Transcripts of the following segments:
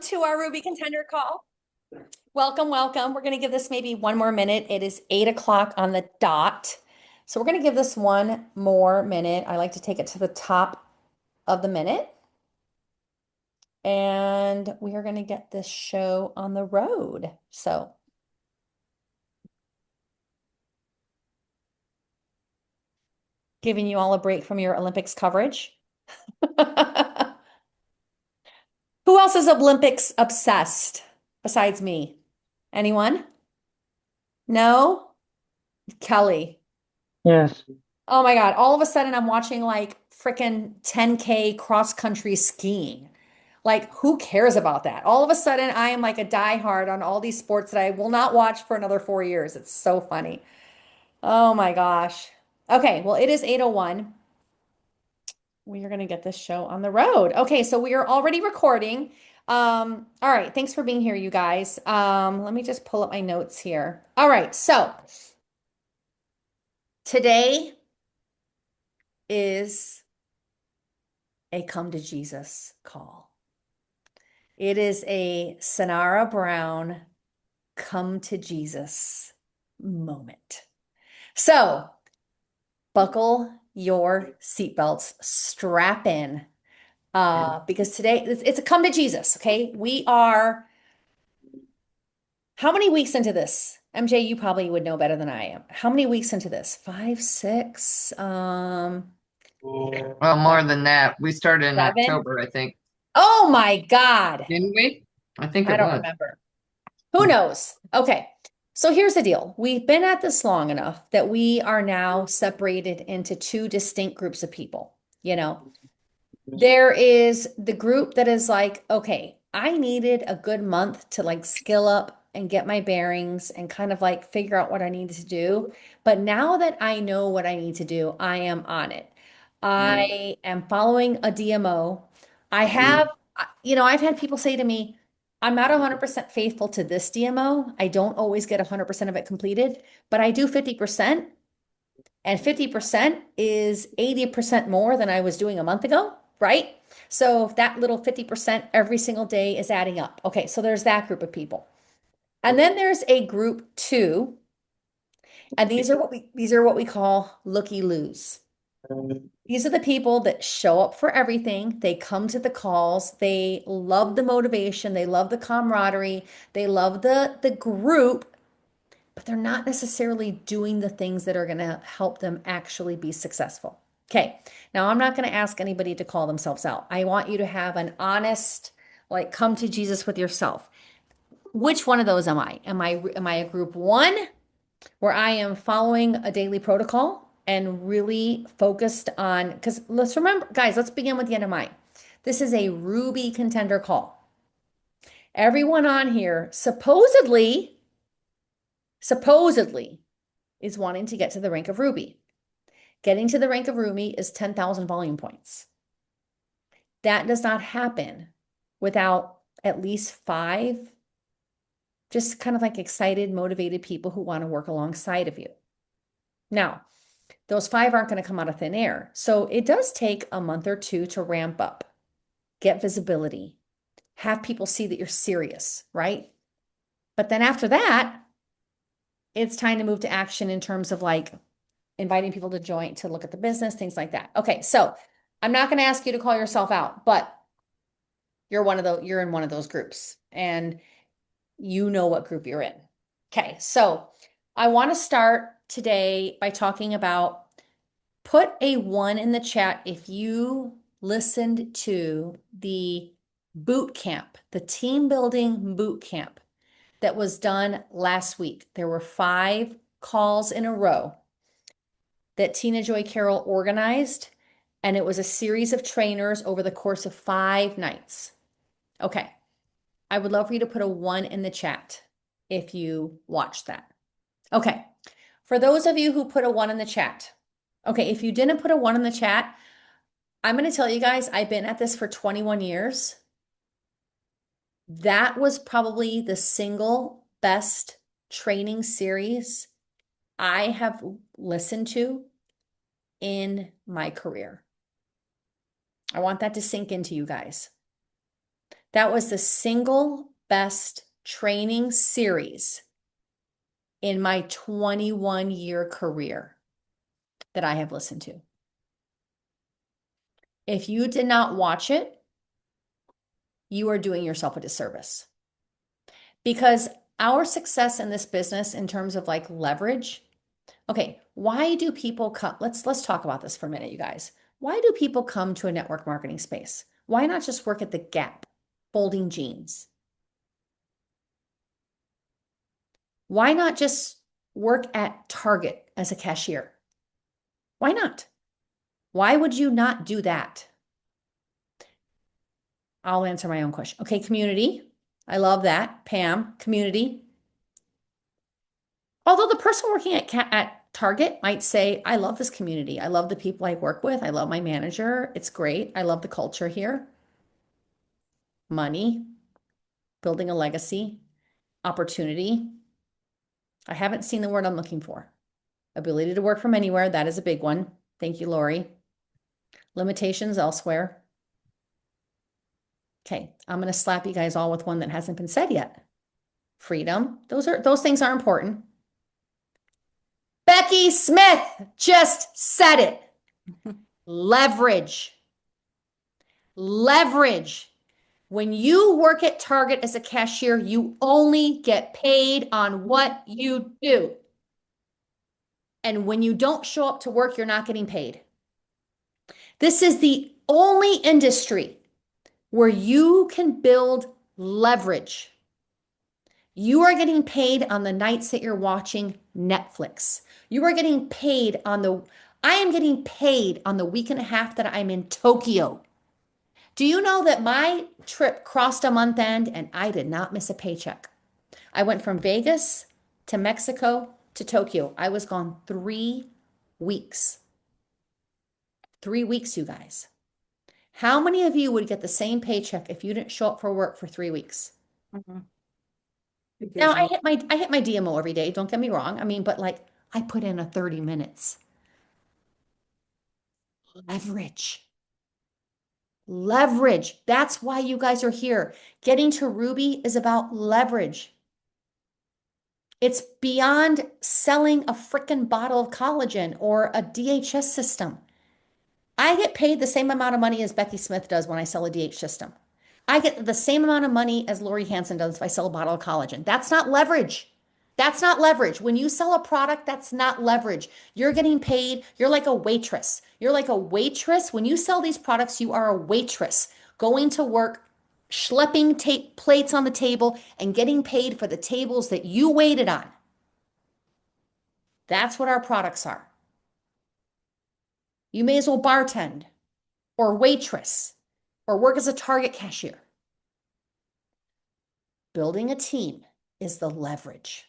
To our Ruby Contender call. Welcome, welcome. We're going to give this maybe one more minute. It is 8 o'clock on the dot. So we're going to give this one more minute. I like to take it to the top of the minute. And we are going to get this show on the road. So giving you all a break from your Olympics coverage. Who else is Olympics obsessed besides me? Anyone? No? Kelly. Yes. Oh my God. All of a sudden, I'm watching like freaking 10K cross country skiing. Like, who cares about that? All of a sudden, I am like a diehard on all these sports that I will not watch for another 4 years. It's so funny. Oh my gosh. Okay, well, it is 8:01. We are going to get this show on the road. Okay, so we are already recording. All right, thanks for being here, you guys. Let me just pull up my notes here. All right, so today is a come to Jesus call. It is a Synara Brown come to Jesus moment. So buckle your seatbelts, strap in, because today it's a come to Jesus. Okay, we are how many weeks into this? MJ, you probably would know better than I am. How many weeks into this? Five, six, Well, more than that. We started in 7. October, I think. Oh my God. Didn't we? I think I it don't was. remember. Who knows? Okay. So here's the deal. We've been at this long enough that we are now separated into two distinct groups of people. You know, there is the group that is like, okay, I needed a good month to like skill up and get my bearings and kind of like figure out what I needed to do. But now that I know what I need to do, I am on it. I am following a DMO. I have, I've had people say to me, I'm not 100% faithful to this DMO. I don't always get 100% of it completed, but I do 50%. And 50% is 80% more than I was doing a month ago, right? So that little 50% every single day is adding up. Okay, so there's that group of people. And then there's a group two, and these are what we call looky-loos. These are the people that show up for everything. They come to the calls. They love the motivation. They love the camaraderie. They love the group, but they're not necessarily doing the things that are going to help them actually be successful. Okay. Now, I'm not going to ask anybody to call themselves out. I want you to have an honest, like, come to Jesus with yourself. Which one of those am I? Am I a group one where I am following a daily protocol and really focused on, because let's remember, guys, let's begin with the end in mind. This is a Ruby Contender call. Everyone on here supposedly is wanting to get to the rank of Ruby. Getting to the rank of Ruby is 10,000 volume points. That does not happen without at least 5 just kind of like excited, motivated people who want to work alongside of you. Now, those 5 aren't going to come out of thin air. So it does take a month or two to ramp up, get visibility, have people see that you're serious, right? But then after that, it's time to move to action in terms of like inviting people to join to look at the business, things like that. Okay, so I'm not going to ask you to call yourself out, but you're in one of those groups and you know what group you're in. Okay, so I want to start today by talking about put a 1 in the chat if you listened to the boot camp, the team building boot camp that was done last week. There were 5 calls in a row that Tina Joy Carroll organized, and it was a series of trainers over the course of 5 nights. Okay, I would love for you to put a 1 in the chat if you watched that. Okay, for those of you who put a 1 in the chat, okay, if you didn't put a 1 in the chat, I'm going to tell you guys, I've been at this for 21 years. That was probably the single best training series I have listened to in my career. I want that to sink into you guys. That was the single best training series in my 21-year career that I have listened to. If you did not watch it, you are doing yourself a disservice. Because our success in this business in terms of like leverage, okay, why do people come? Let's talk about this for a minute, you guys. Why do people come to a network marketing space? Why not just work at the Gap folding jeans? Why not just work at Target as a cashier? Why not? Why would you not do that? I'll answer my own question. Okay, community. I love that. Pam, community. Although the person working at Target might say, I love this community. I love the people I work with. I love my manager. It's great. I love the culture here. Money, building a legacy, opportunity. I haven't seen the word I'm looking for. Ability to work from anywhere. That is a big one. Thank you, Lori. Limitations elsewhere. Okay, I'm going to slap you guys all with one that hasn't been said yet. Freedom. Those things are important. Becky Smith just said it. Leverage. Leverage. When you work at Target as a cashier, you only get paid on what you do. And when you don't show up to work, you're not getting paid. This is the only industry where you can build leverage. You are getting paid on the nights that you're watching Netflix. You are getting paid I am getting paid on the week and a half that I'm in Tokyo. Do you know that my trip crossed a month end and I did not miss a paycheck? I went from Vegas to Mexico to Tokyo. I was gone 3 weeks. 3 weeks, you guys. How many of you would get the same paycheck if you didn't show up for work for 3 weeks? Now I hit my DMO every day, don't get me wrong. I mean, but like I put in a 30 minutes. Leverage. Leverage. That's why you guys are here. Getting to Ruby is about leverage. It's beyond selling a freaking bottle of collagen or a DHS system. I get paid the same amount of money as Becky Smith does when I sell a DH system. I get the same amount of money as Lori Hansen does if I sell a bottle of collagen. That's not leverage. That's not leverage. When you sell a product, that's not leverage. You're getting paid. You're like a waitress. You're like a waitress. When you sell these products, you are a waitress going to work, schlepping plates on the table and getting paid for the tables that you waited on. That's what our products are. You may as well bartend or waitress or work as a Target cashier. Building a team is the leverage.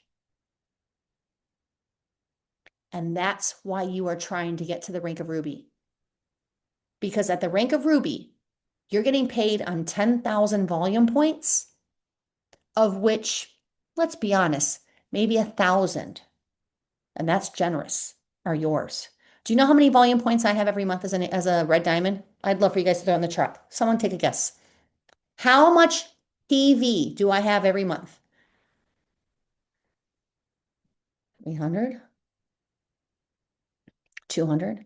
And that's why you are trying to get to the rank of Ruby. Because at the rank of Ruby, you're getting paid on 10,000 volume points, of which, let's be honest, maybe 1,000, and that's generous, are yours. Do you know how many volume points I have every month as a red diamond? I'd love for you guys to throw in the chat. Someone take a guess. How much PV do I have every month? 300? 200?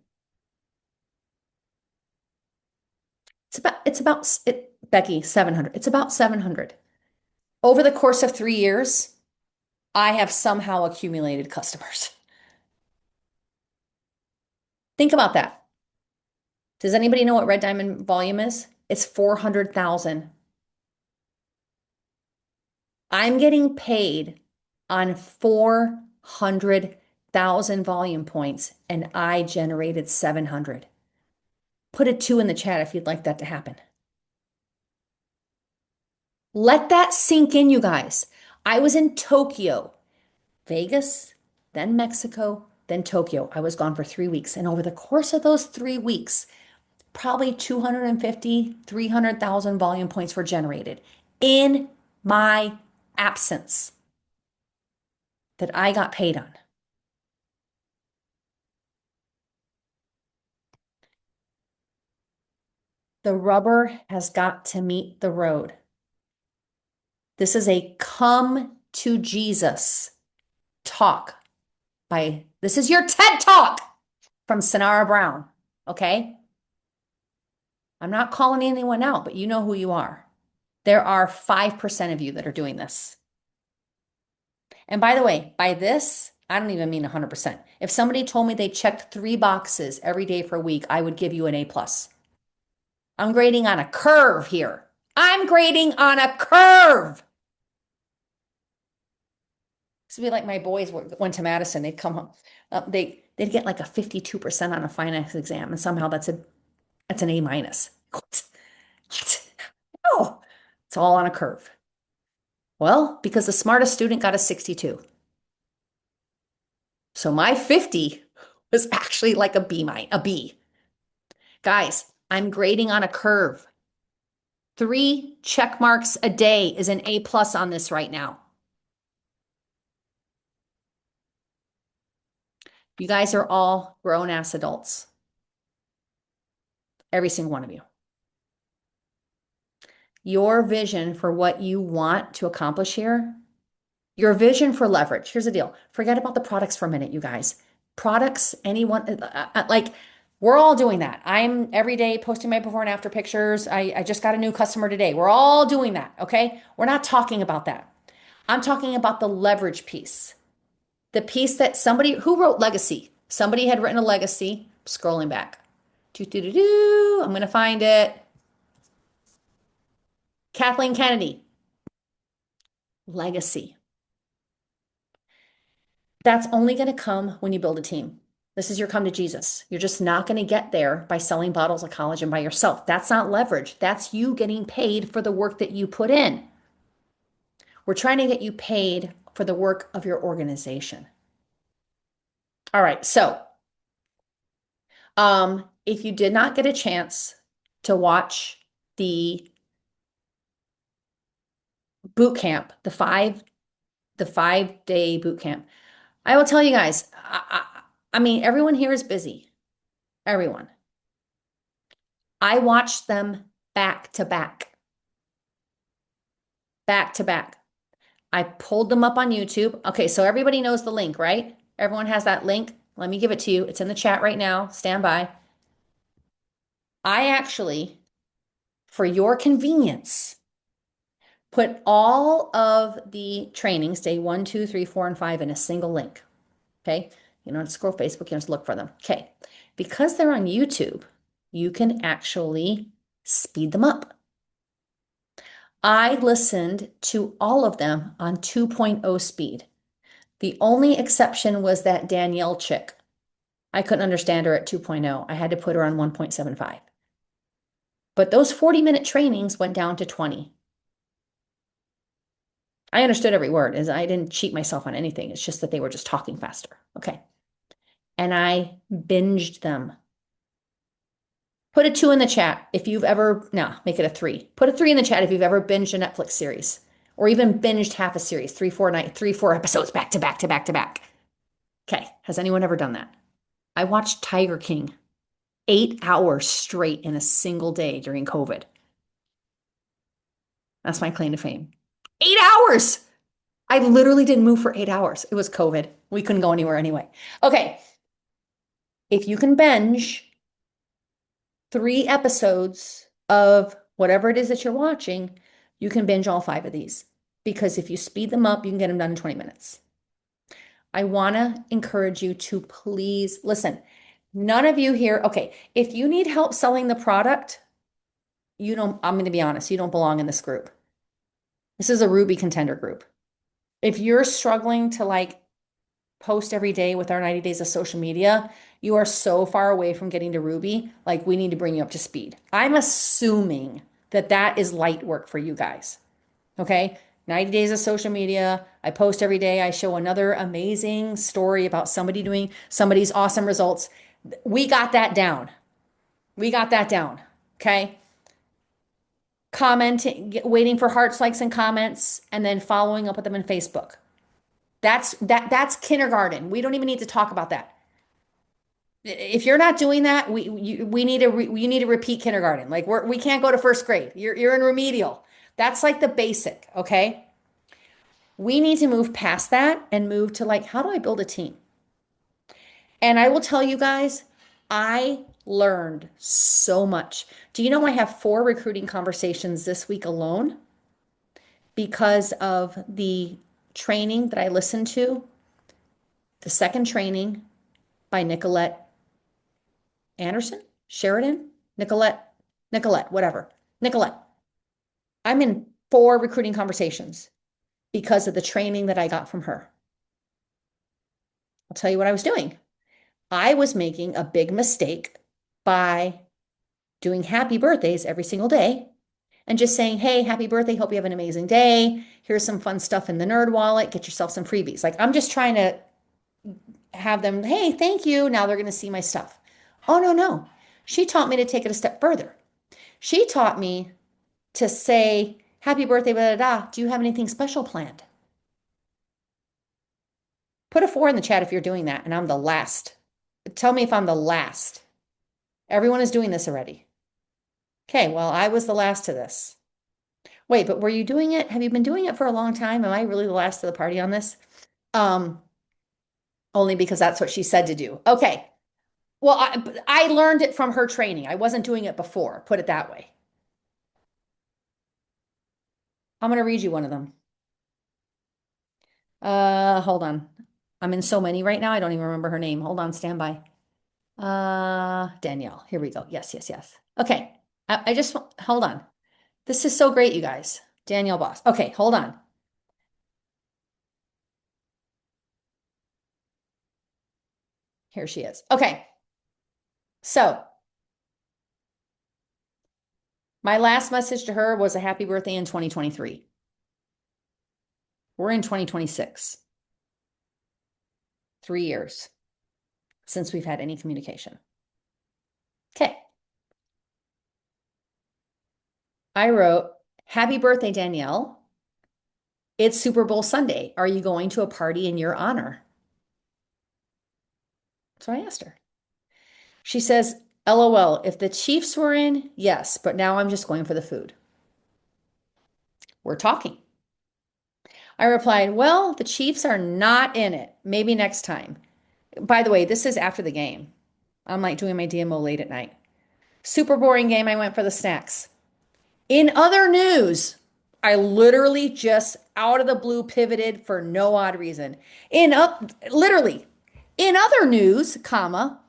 Becky, 700. It's about 700. Over the course of 3 years, I have somehow accumulated customers. Think about that. Does anybody know what red diamond volume is? It's 400,000. I'm getting paid on 400,000 volume points, and I generated 700. Put a 2 in the chat if you'd like that to happen. Let that sink in, you guys. I was in Tokyo, Vegas, then Mexico, then Tokyo. I was gone for 3 weeks. And over the course of those 3 weeks, probably 250, 300,000 volume points were generated in my absence that I got paid on. The rubber has got to meet the road. This is a come to Jesus talk this is your TED Talk from Synara Brown. Okay? I'm not calling anyone out, but you know who you are. There are 5% of you that are doing this. And by the way, by this, I don't even mean 100%. If somebody told me they checked 3 boxes every day for a week, I would give you an A plus. I'm grading on a curve here. I'm grading on a curve. This would be like my boys went to Madison. They'd come home. They'd get like a 52% on a finance exam, and somehow that's an A minus. What? Oh, it's all on a curve. Well, because the smartest student got a 62. So my 50 was actually like a B. Guys, I'm grading on a curve. 3 check marks a day is an A plus on this right now. You guys are all grown ass adults. Every single one of you. Your vision for what you want to accomplish here, your vision for leverage. Here's the deal. Forget about the products for a minute, you guys. Products, anyone, like we're all doing that. I'm every day posting my before and after pictures. I just got a new customer today. We're all doing that, okay? We're not talking about that. I'm talking about the leverage piece. The piece that who wrote legacy? Somebody had written a legacy. Scrolling back. I'm going to find it. Kathleen Kennedy. Legacy. That's only going to come when you build a team. This is your come to Jesus. You're just not going to get there by selling bottles of collagen by yourself. That's not leverage. That's you getting paid for the work that you put in. We're trying to get you paid for the work of your organization. All right. So, if you did not get a chance to watch the boot camp, the 5-day boot camp, I will tell you guys, I mean, everyone here is busy. Everyone. I watched them back to back. Back to back. I pulled them up on YouTube. Okay, so everybody knows the link, right? Everyone has that link. Let me give it to you. It's in the chat right now. Stand by. I actually, for your convenience, put all of the trainings, day 1, 2, 3, 4, and 5, in a single link. Okay? You don't have to scroll Facebook, you just look for them. Okay. Because they're on YouTube, you can actually speed them up. I listened to all of them on 2.0 speed. The only exception was that Danielle chick. I couldn't understand her at 2.0. I had to put her on 1.75. But those 40-minute trainings went down to 20. I understood every word, as I didn't cheat myself on anything. It's just that they were just talking faster. Okay. And I binged them. Put a 2 in the chat if you've ever, no, make it a 3. Put a 3 in the chat if you've ever binged a Netflix series or even binged half a series, 3, 4 episodes back to back to back to back. Okay. Has anyone ever done that? I watched Tiger King 8 hours straight in a single day during COVID. That's my claim to fame. 8 hours. I literally didn't move for 8 hours. It was COVID. We couldn't go anywhere anyway. Okay. If you can binge 3 episodes of whatever it is that you're watching, you can binge all 5 of these. Because if you speed them up, you can get them done in 20 minutes. I want to encourage you to please listen. None of you here, okay, if you need help selling the product, I'm going to be honest, you don't belong in this group. This is a Ruby Contender group. If you're struggling to post every day with our 90 days of social media, you are so far away from getting to Ruby, we need to bring you up to speed. I'm assuming that is light work for you guys. Okay? 90 days of social media. I post every day. I show another amazing story about somebody doing somebody's awesome results. We got that down. We got that down. Okay? Commenting, waiting for hearts, likes, and comments, and then following up with them in Facebook. That's kindergarten. We don't even need to talk about that. If you're not doing that, we need to repeat kindergarten. We can't go to first grade. You're in remedial. That's like the basic, okay? We need to move past that and move to like, how do I build a team? And I will tell you guys, I learned so much. Do you know I have 4 recruiting conversations this week alone because of the training that I listened to, the second training by Nicolette Anderson, Sheridan, Nicolette, whatever. Nicolette. I'm in 4 recruiting conversations because of the training that I got from her. I'll tell you what I was doing. I was making a big mistake by doing happy birthdays every single day and just saying, hey, happy birthday. Hope you have an amazing day. Here's some fun stuff in the nerd wallet. Get yourself some freebies. Like, I'm just trying to have them, hey, thank you. Now they're going to see my stuff. Oh, no, no. She taught me to take it a step further. She taught me to say, happy birthday, blah, blah, blah. Do you have anything special planned? Put a 4 in the chat if you're doing that. And I'm the last. Tell me if I'm the last. Everyone is doing this already. Okay, well, I was the last to this. Wait, but were you doing it? Have you been doing it for a long time? Am I really the last to the party on this? Um, Only because that's what she said to do. Okay. Well, I learned it from her training. I wasn't doing it before, put it that way. I'm going to read you one of them. Hold on. I'm in so many right now. I don't even remember her name. Hold on, stand by. Danielle. Here we go. Yes, yes, yes. Okay. I just hold on. This is so great, you guys. Danielle Boss. Okay, hold on. Here she is. Okay. So, my last message to her was a happy birthday in 2023. We're in 2026. 3 years since we've had any communication. Okay. I wrote, happy birthday, Danielle. It's Super Bowl Sunday. Are you going to a party in your honor? So I asked her. She says, LOL, if the Chiefs were in, yes, but now I'm just going for the food. We're talking. I replied, well, the Chiefs are not in it. Maybe next time. By the way, this is after the game. I'm like doing my DMO late at night. Super boring game. I went for the snacks. In other news, I literally just out of the blue pivoted for no odd reason. Literally, in other news, comma,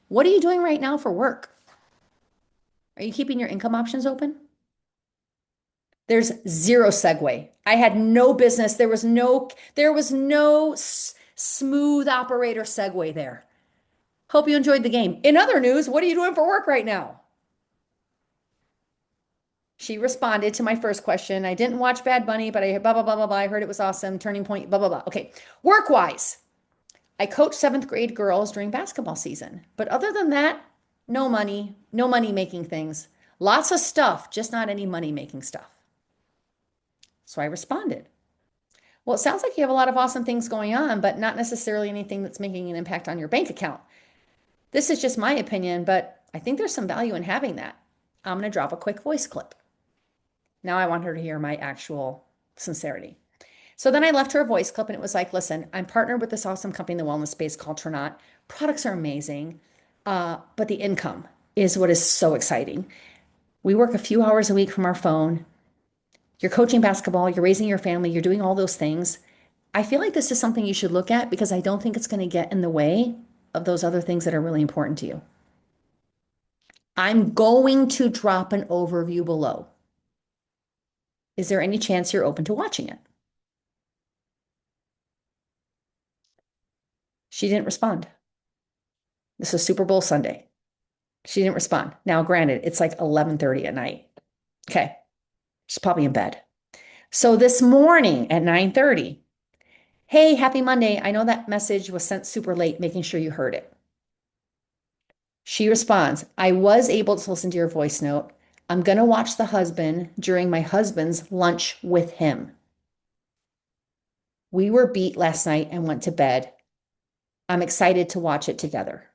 what are you doing right now for work? Are you keeping your income options open? There's zero segue. I had no business. There was no smooth operator segue there. Hope you enjoyed the game. In other news, what are you doing for work right now? She responded to my first question. I didn't watch Bad Bunny, but I blah, blah, blah, blah, blah. I heard it was awesome. Turning point, blah, blah, blah. Okay. Work-wise, I coach 7th grade girls during basketball season. But other than that, no money, no money making things. Lots of stuff, just not any money making stuff. So I responded. Well, it sounds like you have a lot of awesome things going on, but not necessarily anything that's making an impact on your bank account. This is just my opinion, but I think there's some value in having that. I'm going to drop a quick voice clip. Now I want her to hear my actual sincerity. So then I left her a voice clip and it was like, listen, I'm partnered with this awesome company in the wellness space called Trinot. Products are amazing, but the income is what is so exciting. We work a few hours a week from our phone. You're coaching basketball, you're raising your family, you're doing all those things. I feel like this is something you should look at because I don't think it's going to get in the way of those other things that are really important to you. I'm going to drop an overview below. Is there any chance you're open to watching it? She didn't respond. This was Super Bowl Sunday. She didn't respond. Now, granted, it's like 11:30 at night. Okay. She's probably in bed. So this morning at 9:30, hey, happy Monday. I know that message was sent super late, making sure you heard it. She responds, I was able to listen to your voice note. I'm going to watch the husband during my husband's lunch with him. We were beat last night and went to bed. I'm excited to watch it together.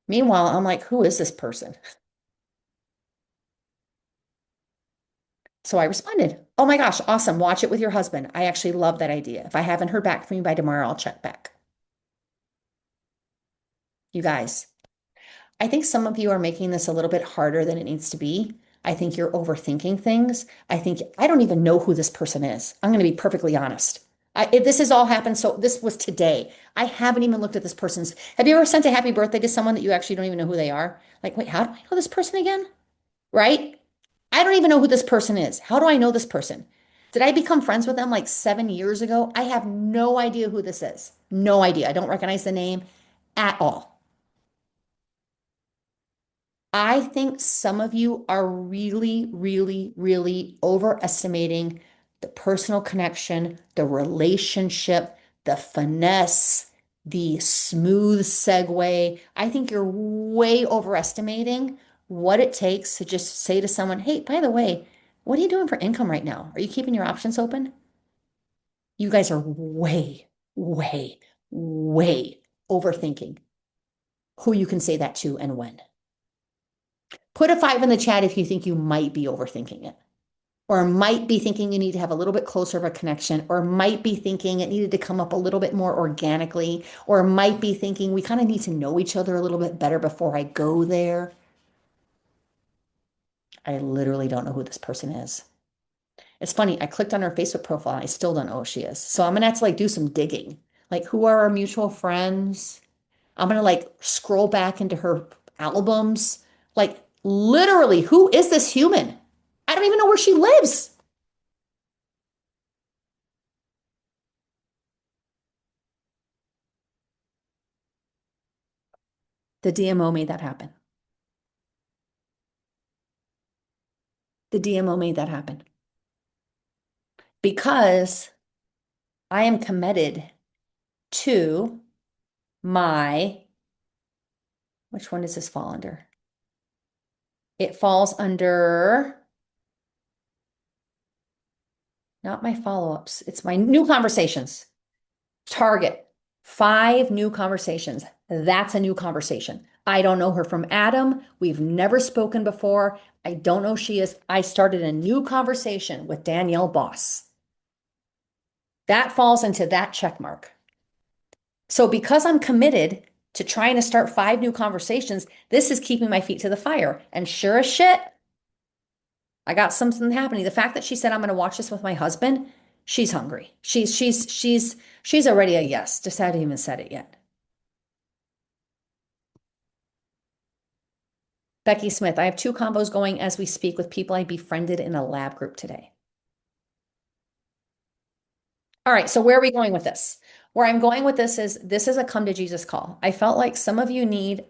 Meanwhile, I'm like, who is this person? So I responded, Oh my gosh, awesome. Watch it with your husband. I actually love that idea. If I haven't heard back from you by tomorrow, I'll check back. You guys, I think some of you are making this a little bit harder than it needs to be. I think you're overthinking things. I don't even know who this person is. I'm going to be perfectly honest. If this has all happened, so this was today. I haven't even looked at this person's. Have you ever sent a happy birthday to someone that you actually don't even know who they are? Like, wait, how do I know this person again? Right? I don't even know who this person is. How do I know this person? Did I become friends with them like 7 years ago? I have no idea who this is. No idea. I don't recognize the name at all. I think some of you are really, really, really overestimating the personal connection, the relationship, the finesse, the smooth segue. I think you're way overestimating what it takes to just say to someone, hey, by the way, what are you doing for income right now? Are you keeping your options open? You guys are way, way, way overthinking who you can say that to and when. Put a 5 in the chat if you think you might be overthinking it, or might be thinking you need to have a little bit closer of a connection, or might be thinking it needed to come up a little bit more organically, or might be thinking we kind of need to know each other a little bit better before I go there. I literally don't know who this person is. It's funny, I clicked on her Facebook profile. I still don't know who she is. So I'm gonna have to like do some digging. Like, who are our mutual friends? I'm gonna like scroll back into her albums. Like, literally, who is this human? I don't even know where she lives. The DMO made that happen. The DMO made that happen because I am committed to my, which one does this fall under? It falls under not my follow-ups. It's my new conversations. Target 5 new conversations. That's a new conversation. I don't know her from Adam. We've never spoken before. I don't know who she is. I started a new conversation with Danielle Boss. That falls into that check mark. So because I'm committed to trying to start 5 new conversations, this is keeping my feet to the fire. And sure as shit, I got something happening. The fact that she said I'm going to watch this with my husband, she's hungry. She's already a yes. Just hadn't even said it yet. Becky Smith, I have 2 combos going as we speak with people I befriended in a lab group today. All right, so where are we going with this? Where I'm going with this is a come to Jesus call. I felt like some of you need,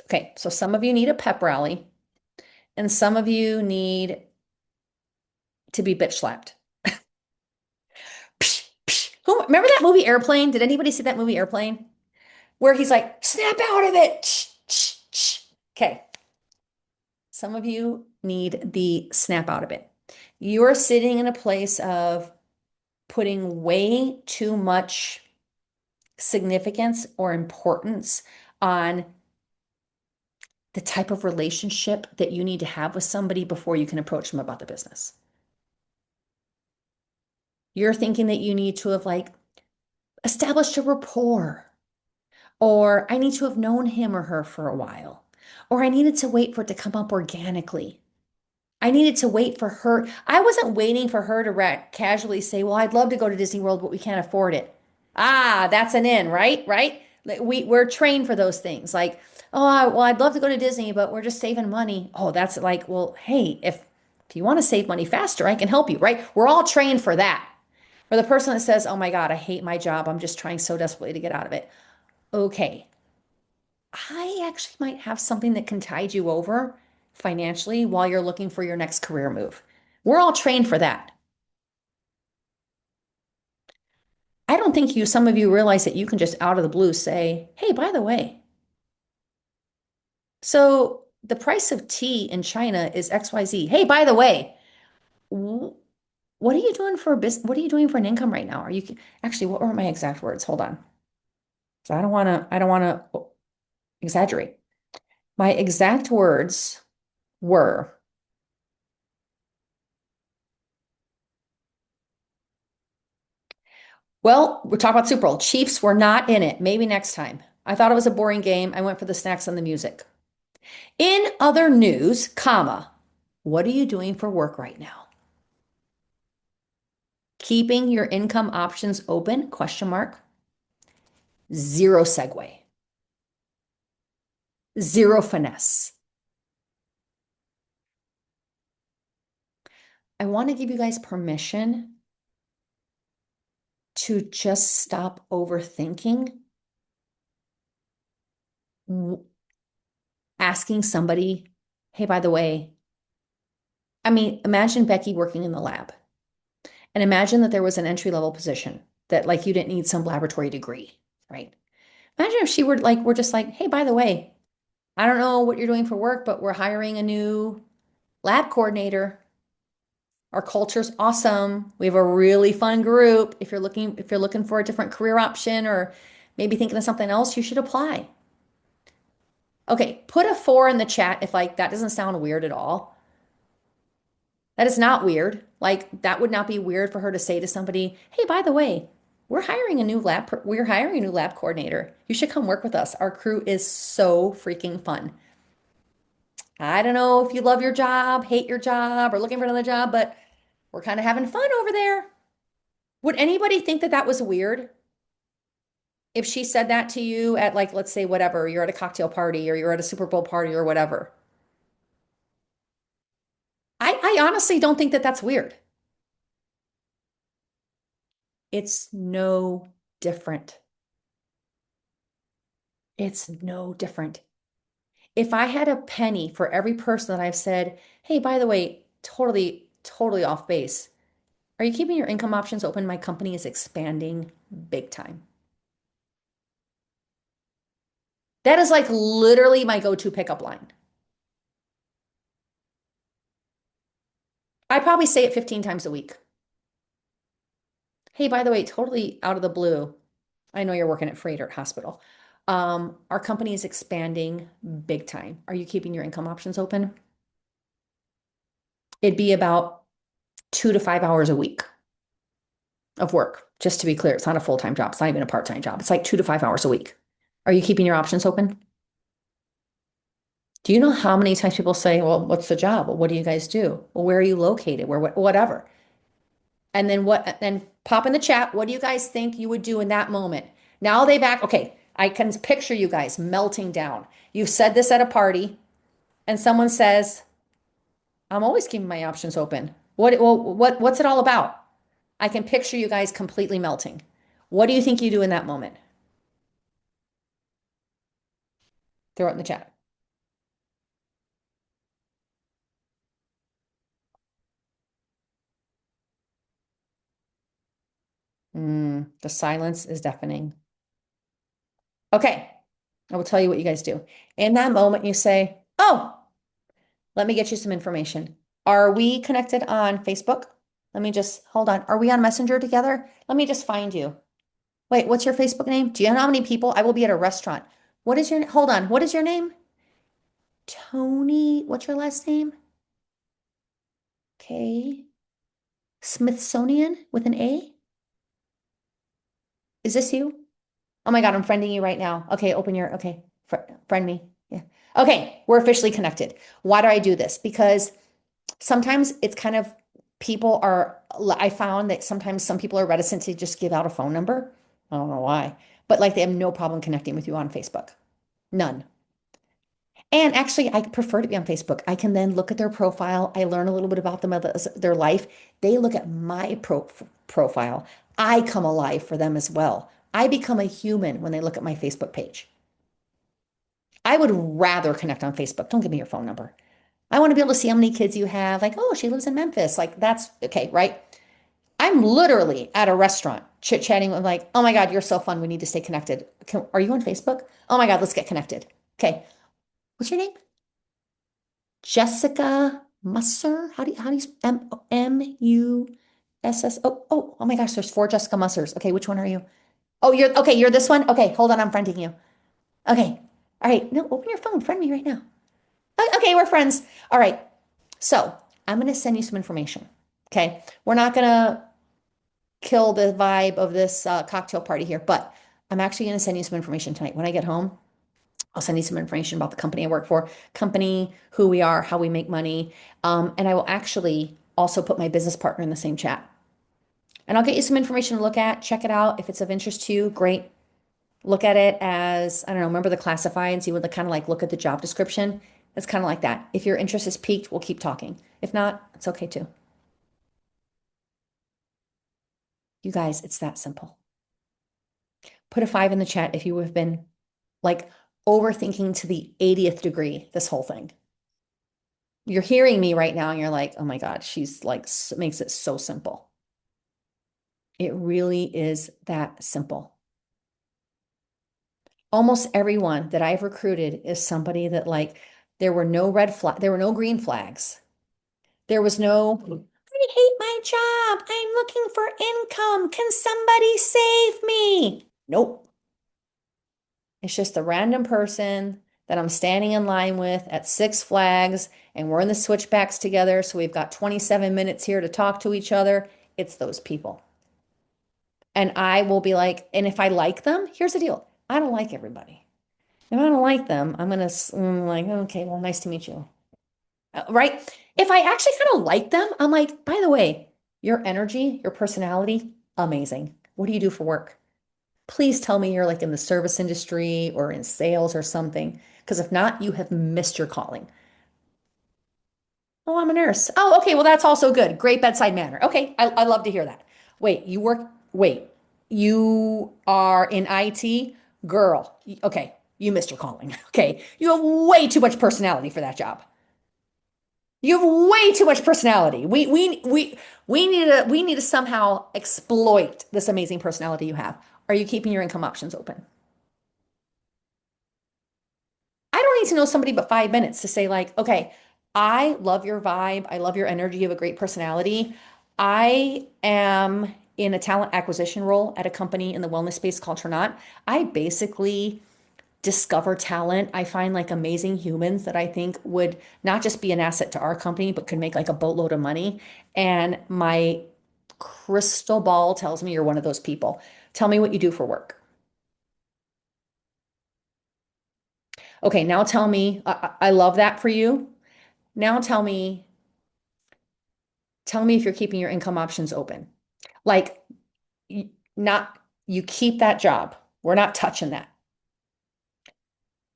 okay, so some of you need a pep rally and some of you need to be bitch slapped. Who remember that movie Airplane? Did anybody see that movie Airplane? Where he's like, snap out of it. Okay. Some of you need the snap out of it. You are sitting in a place of putting way too much significance or importance on the type of relationship that you need to have with somebody before you can approach them about the business. You're thinking that you need to have like established a rapport, or I need to have known him or her for a while, or I needed to wait for it to come up organically. I needed to wait for her. I wasn't waiting for her to casually say, well, I'd love to go to Disney World, but we can't afford it. Ah, that's an in, right? Right? Like, we're trained for those things. Like, oh, well, I'd love to go to Disney, but we're just saving money. Oh, that's like, well, hey, if you want to save money faster, I can help you, right? We're all trained for that. Or the person that says, oh my God, I hate my job. I'm just trying so desperately to get out of it. Okay, I actually might have something that can tide you over financially while you're looking for your next career move. We're all trained for that. I don't think some of you realize that you can just out of the blue say, hey, by the way, so the price of tea in China is XYZ. Hey, by the way, what are you doing for a business? What are you doing for an income right now? Are you actually, what were my exact words? Hold on. So I don't want to exaggerate. My exact words were, Well, we're talking about Super Bowl. Chiefs were not in it. Maybe next time. I thought it was a boring game. I went for the snacks and the music. In other news, comma, what are you doing for work right now? Keeping your income options open? Question mark. Zero segue. Zero finesse. I want to give you guys permission to just stop overthinking asking somebody, hey, by the way, I mean, imagine Becky working in the lab and imagine that there was an entry level position that like you didn't need some laboratory degree, right? Imagine if she were like, we're just like, hey, by the way, I don't know what you're doing for work, but we're hiring a new lab coordinator. Our culture's awesome. We have a really fun group. If you're looking for a different career option or maybe thinking of something else, you should apply. Okay, put a 4 in the chat if like that doesn't sound weird at all. That is not weird. Like that would not be weird for her to say to somebody, "Hey, by the way, we're hiring a new lab coordinator. You should come work with us. Our crew is so freaking fun." I don't know if you love your job, hate your job, or looking for another job, but we're kind of having fun over there. Would anybody think that that was weird? If she said that to you at like, let's say, whatever, you're at a cocktail party or you're at a Super Bowl party or whatever. I honestly don't think that that's weird. It's no different. It's no different. If I had a penny for every person that I've said, hey, by the way, totally, totally off base. Are you keeping your income options open? My company is expanding big time. That is like literally my go-to pickup line. I probably say it 15 times a week. Hey, by the way, totally out of the blue. I know you're working at Freighter Hospital. Our company is expanding big time. Are you keeping your income options open? It'd be about 2 to 5 hours a week of work. Just to be clear, it's not a full-time job. It's not even a part-time job. It's like 2 to 5 hours a week. Are you keeping your options open? Do you know how many times people say, well, what's the job? Well, what do you guys do? Well, where are you located? Whatever. And then pop in the chat. What do you guys think you would do in that moment? Now they back. Okay. I can picture you guys melting down. You've said this at a party and someone says, I'm always keeping my options open. What's it all about? I can picture you guys completely melting. What do you think you do in that moment? Throw it in the chat. The silence is deafening. Okay, I will tell you what you guys do. In that moment, you say, oh, let me get you some information. Are we connected on Facebook? Let me just hold on. Are we on Messenger together? Let me just find you. Wait, what's your Facebook name? Do you know how many people? I will be at a restaurant. What is your, hold on. What is your name? Tony, what's your last name? Okay. Smithsonian with an A? Is this you? Oh my God, I'm friending you right now. Okay, open your, okay, friend me. Yeah. Okay, we're officially connected. Why do I do this? Because sometimes it's kind of I found that sometimes some people are reticent to just give out a phone number. I don't know why, but like they have no problem connecting with you on Facebook. None. And actually, I prefer to be on Facebook. I can then look at their profile. I learn a little bit about them, their life. They look at my profile. I come alive for them as well. I become a human when they look at my Facebook page. I would rather connect on Facebook. Don't give me your phone number. I want to be able to see how many kids you have. Like, oh, she lives in Memphis. Like, that's okay, right? I'm literally at a restaurant chit-chatting with like, oh my God, you're so fun. We need to stay connected. Are you on Facebook? Oh my God, let's get connected. Okay. What's your name? Jessica Musser. How do you Muss? Oh my gosh, there's 4 Jessica Mussers. Okay, which one are you? Oh, you're okay, you're this one? Okay, hold on, I'm friending you. Okay. All right. No, open your phone. Friend me right now. Okay, we're friends. All right. So I'm gonna send you some information. Okay. We're not gonna kill the vibe of this cocktail party here, but I'm actually going to send you some information tonight. When I get home, I'll send you some information about the company I work for, company, who we are, how we make money. And I will actually also put my business partner in the same chat. And I'll get you some information to look at, check it out. If it's of interest to you, great. Look at it as, I don't know, remember the classifieds? You would kind of like look at the job description. It's kind of like that. If your interest is piqued, we'll keep talking. If not, it's okay too. You guys, it's that simple. Put a 5 in the chat if you have been like overthinking to the 80th degree this whole thing. You're hearing me right now and you're like, oh my God, she's like, makes it so simple. It really is that simple. Almost everyone that I've recruited is somebody that like, there were no red flag, there were no green flags. There was no, I hate my job. I'm looking for income. Can somebody save me? Nope. It's just a random person that I'm standing in line with at Six Flags, and we're in the switchbacks together. So we've got 27 minutes here to talk to each other. It's those people. And I will be like, and if I like them, here's the deal. I don't like everybody. If I don't like them, I'm like, okay, well, nice to meet you. Right? If I actually kind of like them, I'm like, by the way, your energy, your personality, amazing. What do you do for work? Please tell me you're like in the service industry or in sales or something. Because if not, you have missed your calling. Oh, I'm a nurse. Oh, okay. Well, that's also good. Great bedside manner. Okay. I love to hear that. Wait, you are in IT? Girl. Okay. You missed your calling. Okay. You have way too much personality for that job. You have way too much personality. We need to somehow exploit this amazing personality you have. Are you keeping your income options open? I don't need to know somebody but 5 minutes to say, like, okay, I love your vibe. I love your energy. You have a great personality. I am in a talent acquisition role at a company in the wellness space called Trinot. I basically discover talent. I find like amazing humans that I think would not just be an asset to our company, but could make like a boatload of money. And my crystal ball tells me you're one of those people. Tell me what you do for work. Okay, now tell me, I love that for you. Now tell me if you're keeping your income options open. Like, not, you keep that job. We're not touching that.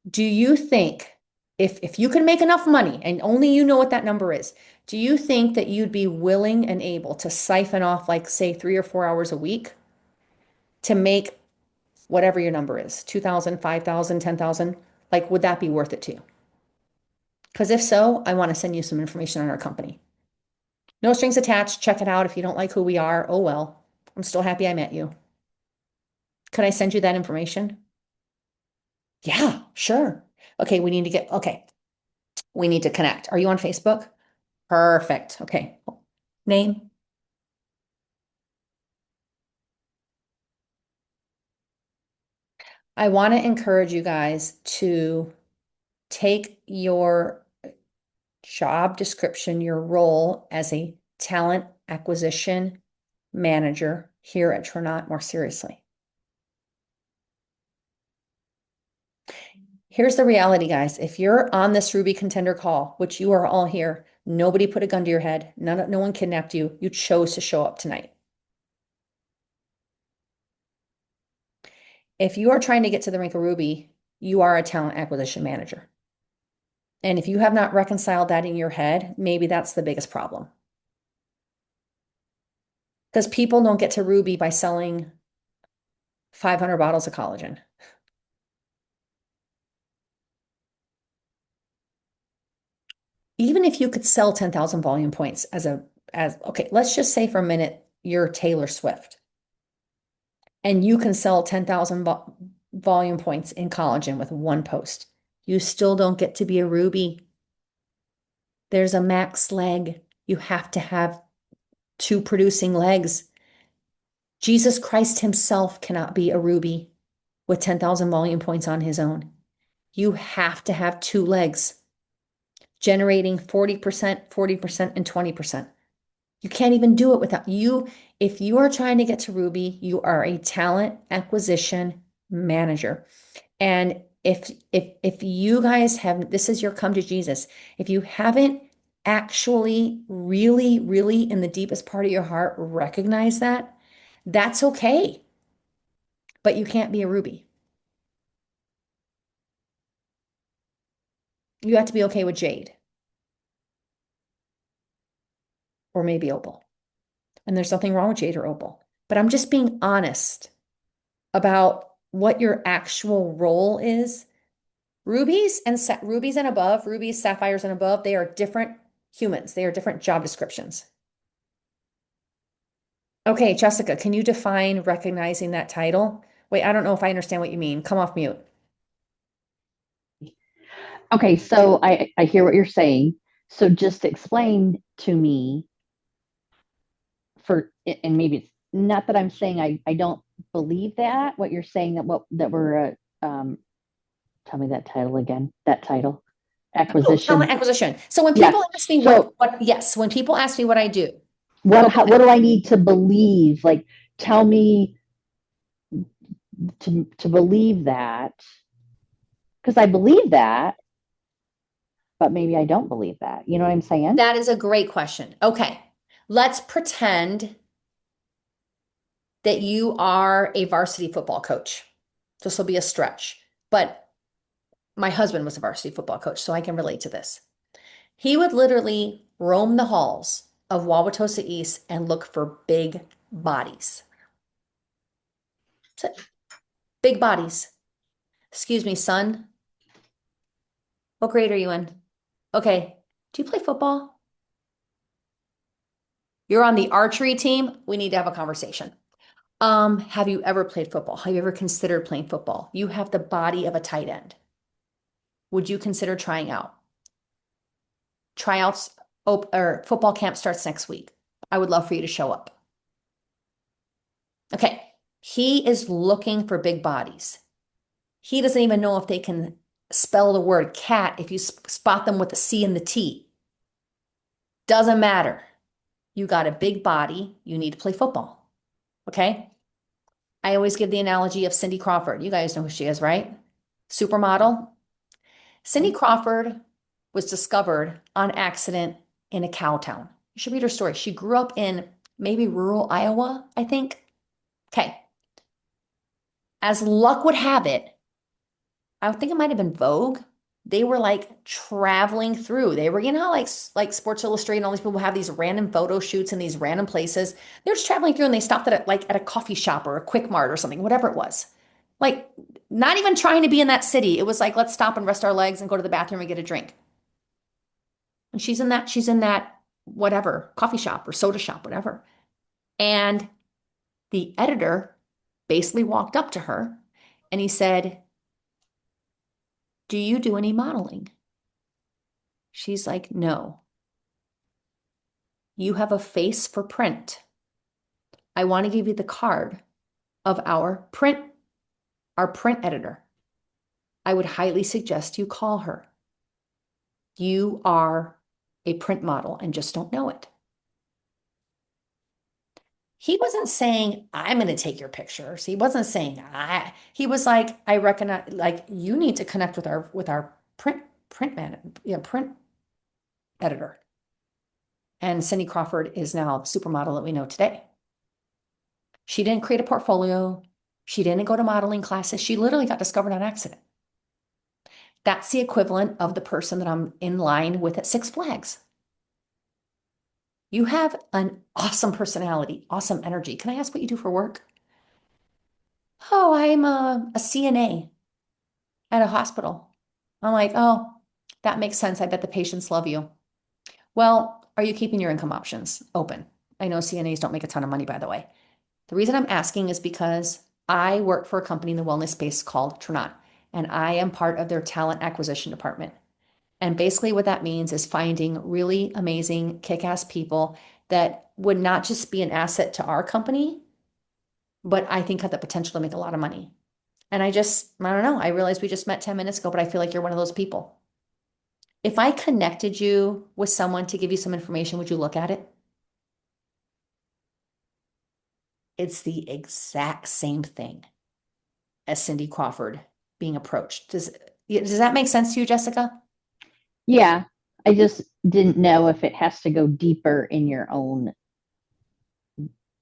Do you think if you can make enough money and only you know what that number is, do you think that you'd be willing and able to siphon off like say 3 or 4 hours a week to make whatever your number is, 2,000, 5,000, 10,000? Like, would that be worth it to you? Because if so, I want to send you some information on our company. No strings attached. Check it out. If you don't like who we are, oh well. I'm still happy I met you. Could I send you that information? Yeah, sure. Okay, we need to connect. Are you on Facebook? Perfect. Okay. Name? I want to encourage you guys to take your job description, your role as a talent acquisition manager here at Trinot more seriously. Here's the reality, guys. If you're on this Ruby Contender call, which you are all here, nobody put a gun to your head. No one kidnapped you. You chose to show up tonight. If you are trying to get to the rank of Ruby, you are a talent acquisition manager. And if you have not reconciled that in your head, maybe that's the biggest problem. Because people don't get to Ruby by selling 500 bottles of collagen. Even if you could sell 10,000 volume points okay, let's just say for a minute you're Taylor Swift and you can sell 10,000 volume points in collagen with one post. You still don't get to be a Ruby. There's a max leg. You have to have 2 producing legs. Jesus Christ himself cannot be a Ruby with 10,000 volume points on his own. You have to have 2 legs generating 40%, 40%, and 20%. You can't even do it without you. If you are trying to get to Ruby, you are a talent acquisition manager. And if you guys have, this is your come to Jesus. If you haven't actually really, really in the deepest part of your heart recognize that, that's okay. But you can't be a Ruby. You have to be okay with Jade or maybe Opal. And there's nothing wrong with Jade or Opal. But I'm just being honest about what your actual role is. Rubies and above, rubies, sapphires and above, they are different humans. They are different job descriptions. Okay, Jessica, can you define recognizing that title? Wait, I don't know if I understand what you mean. Come off mute. Okay, so I hear what you're saying. So just explain to me for, and maybe it's not that I'm saying I don't believe that, what you're saying that that we're, tell me that title again, that title, Oh, talent acquisition. acquisition. So when Yeah. people ask me So yes, when people ask me what I do, what, oh, go what ahead. do I need to believe? Like, tell me to believe that, because I believe that, but maybe I don't believe that. You know what I'm saying? That is a great question. Okay, let's pretend that you are a varsity football coach. This will be a stretch, but my husband was a varsity football coach, so I can relate to this. He would literally roam the halls of Wauwatosa East and look for big bodies. That's it. Big bodies. Excuse me, son. What grade are you in? Okay. Do you play football? You're on the archery team. We need to have a conversation. Have you ever played football? Have you ever considered playing football? You have the body of a tight end. Would you consider trying out? Tryouts or football camp starts next week. I would love for you to show up. Okay. He is looking for big bodies. He doesn't even know if they can spell the word cat if you spot them with the C and the T. Doesn't matter. You got a big body. You need to play football. Okay. I always give the analogy of Cindy Crawford. You guys know who she is, right? Supermodel. Cindy Crawford was discovered on accident in a cow town. You should read her story. She grew up in maybe rural Iowa, I think. Okay. As luck would have it, I think it might have been Vogue. They were like traveling through. They were, like Sports Illustrated and all these people have these random photo shoots in these random places. They're just traveling through and they stopped at a coffee shop or a Quick Mart or something, whatever it was. Like not even trying to be in that city. It was like, let's stop and rest our legs and go to the bathroom and get a drink. And she's in that whatever, coffee shop or soda shop, whatever. And the editor basically walked up to her and he said, "Do you do any modeling?" She's like, "No." "You have a face for print. I want to give you the card of our print editor. I would highly suggest you call her. You are a print model and just don't know it." He wasn't saying, "I'm going to take your pictures." He wasn't saying, he was like, "I recognize, like, you need to connect with our print editor." And Cindy Crawford is now the supermodel that we know today. She didn't create a portfolio. She didn't go to modeling classes. She literally got discovered on accident. That's the equivalent of the person that I'm in line with at Six Flags. You have an awesome personality, awesome energy. Can I ask what you do for work? "Oh, I'm a CNA at a hospital." I'm like, "Oh, that makes sense. I bet the patients love you." Well, are you keeping your income options open? I know CNAs don't make a ton of money, by the way. The reason I'm asking is because I work for a company in the wellness space called Trinot, and I am part of their talent acquisition department. And basically, what that means is finding really amazing, kick-ass people that would not just be an asset to our company, but I think have the potential to make a lot of money. And I don't know. I realized we just met 10 minutes ago, but I feel like you're one of those people. If I connected you with someone to give you some information, would you look at it? It's the exact same thing as Cindy Crawford being approached. Does that make sense to you, Jessica? Yeah, I just didn't know if it has to go deeper in your own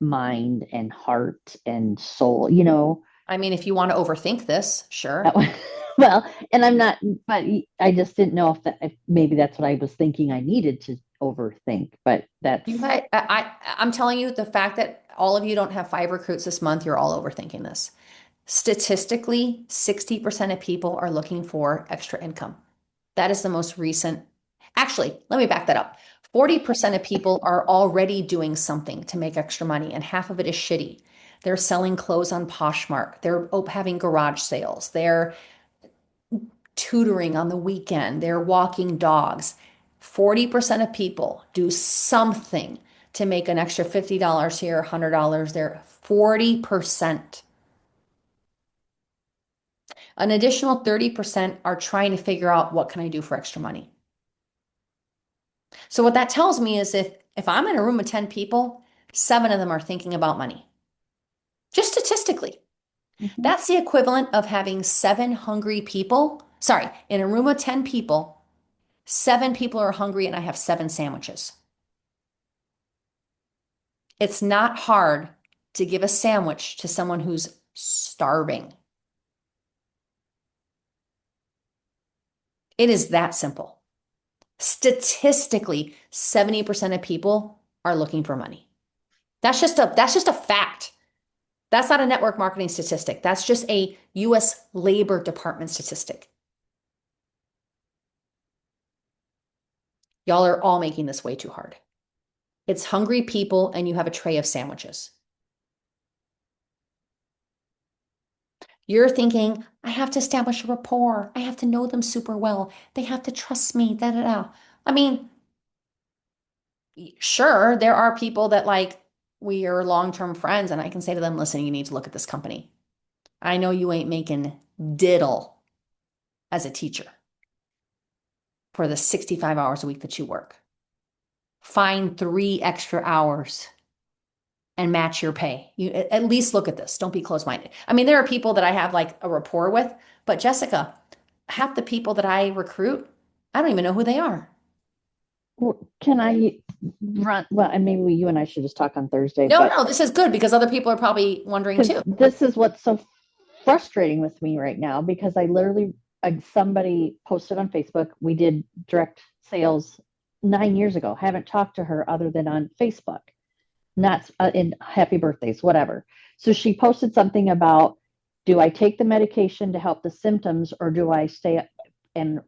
mind and heart and soul, I mean, if you want to overthink this, sure. that well, and I'm not, but I just didn't know if maybe that's what I was thinking I needed to overthink, but that's I'm telling you, the fact that all of you don't have 5 recruits this month, you're all overthinking this. Statistically, 60% of people are looking for extra income. That is the most recent. Actually, let me back that up. 40% of people are already doing something to make extra money, and half of it is shitty. They're selling clothes on Poshmark. They're having garage sales. They're tutoring on the weekend. They're walking dogs. 40% of people do something to make an extra $50 here, $100 there. 40%. An additional 30% are trying to figure out what can I do for extra money. So what that tells me is if I'm in a room of 10 people, 7 of them are thinking about money. Just statistically. That's the equivalent of having 7 hungry people. Sorry, in a room of 10 people, 7 people are hungry and I have 7 sandwiches. It's not hard to give a sandwich to someone who's starving. It is that simple. Statistically, 70% of people are looking for money. That's just a fact. That's not a network marketing statistic. That's just a US Labor Department statistic. Y'all are all making this way too hard. It's hungry people and you have a tray of sandwiches. You're thinking, I have to establish a rapport. I have to know them super well. They have to trust me. Da, da, da. I mean, sure, there are people that like we are long-term friends, and I can say to them, listen, you need to look at this company. I know you ain't making diddle as a teacher for the 65 hours a week that you work. Find 3 extra hours and match your pay. You at least look at this. Don't be close-minded. I mean, there are people that I have like a rapport with, but Jessica, half the people that I recruit, I don't even know who they are. Can I run? Well, and maybe you and I should just talk on Thursday, No, but no, this is good because other people are probably wondering because too. this is what's so frustrating with me right now because I literally, somebody posted on Facebook, we did direct sales 9 years ago. Haven't talked to her other than on Facebook, not in happy birthdays, whatever. So she posted something about, do I take the medication to help the symptoms or do I stay and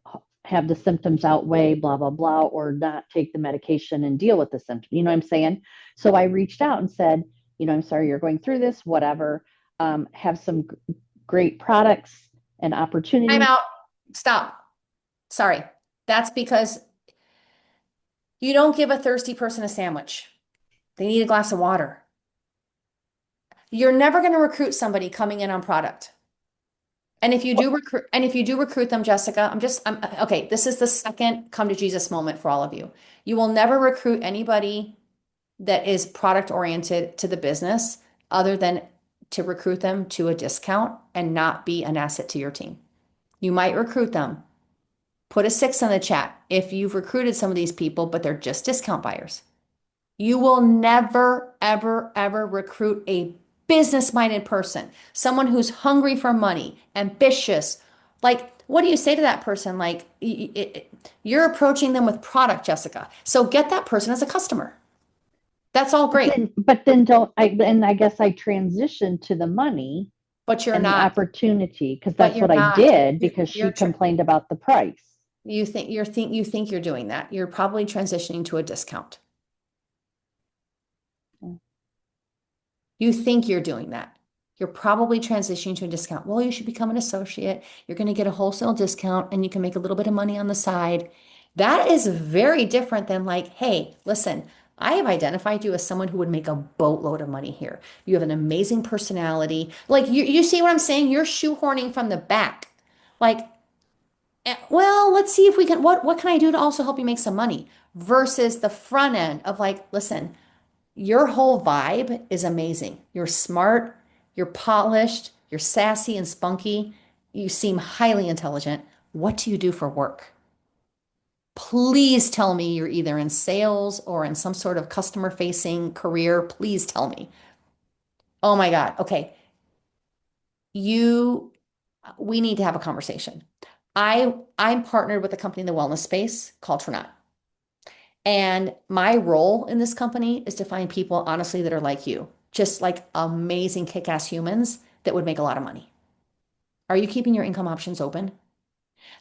have the symptoms outweigh blah, blah, blah, or not take the medication and deal with the symptoms? You know what I'm saying? So I reached out and said, I'm sorry you're going through this, whatever. Have some great products and Time opportunities. out. Stop. Sorry. That's because you don't give a thirsty person a sandwich. They need a glass of water. You're never going to recruit somebody coming in on product. And if you do recruit them, Jessica, I'm okay, this is the second come to Jesus moment for all of you. You will never recruit anybody that is product oriented to the business other than to recruit them to a discount and not be an asset to your team. You might recruit them. Put a 6 in the chat if you've recruited some of these people, but they're just discount buyers. You will never, ever, ever recruit a business-minded person, someone who's hungry for money, ambitious. Like, what do you say to that person? Like, you're approaching them with product, Jessica. So get that person as a customer. That's all great, But then don't I? Then I guess I transitioned to the money but you're and the not. opportunity because But that's you're what I not. did because she complained about the price. You think you're doing that. You're probably transitioning to a discount. You think you're doing that. You're probably transitioning to a discount. Well, you should become an associate. You're going to get a wholesale discount and you can make a little bit of money on the side. That is very different than like, hey, listen, I have identified you as someone who would make a boatload of money here. You have an amazing personality. Like you see what I'm saying? You're shoehorning from the back. Like, well, let's see if we can, what can I do to also help you make some money? Versus the front end of like, listen, Your whole vibe is amazing. You're smart, you're polished, you're sassy and spunky. You seem highly intelligent. What do you do for work? Please tell me you're either in sales or in some sort of customer facing career. Please tell me. Oh my God. Okay. You, we need to have a conversation. I'm partnered with a company in the wellness space called Trinat. And my role in this company is to find people, honestly, that are like you, just like amazing kick-ass humans that would make a lot of money. Are you keeping your income options open?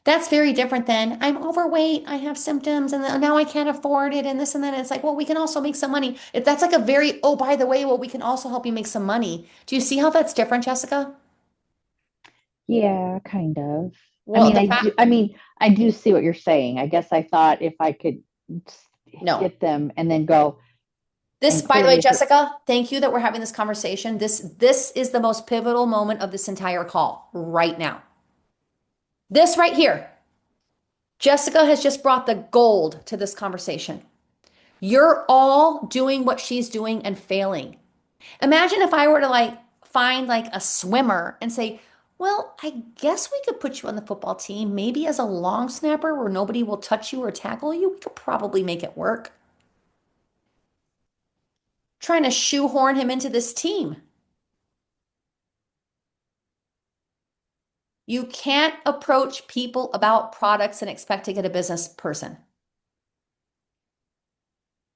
That's very different than I'm overweight, I have symptoms, and now I can't afford it, and this and that. It's like, well, we can also make some money. If that's like a very, oh, by the way, well, we can also help you make some money. Do you see how that's different, Jessica? Yeah, kind of. Well, the fact, I do see what you're saying. I guess I thought if I could no. get them and then go, This, and by the way, clearly if it, Jessica, thank you that we're having this conversation. This is the most pivotal moment of this entire call right now. This right here. Jessica has just brought the gold to this conversation. You're all doing what she's doing and failing. Imagine if I were to like find like a swimmer and say, well, I guess we could put you on the football team, maybe as a long snapper where nobody will touch you or tackle you. We could probably make it work. Trying to shoehorn him into this team. You can't approach people about products and expect to get a business person.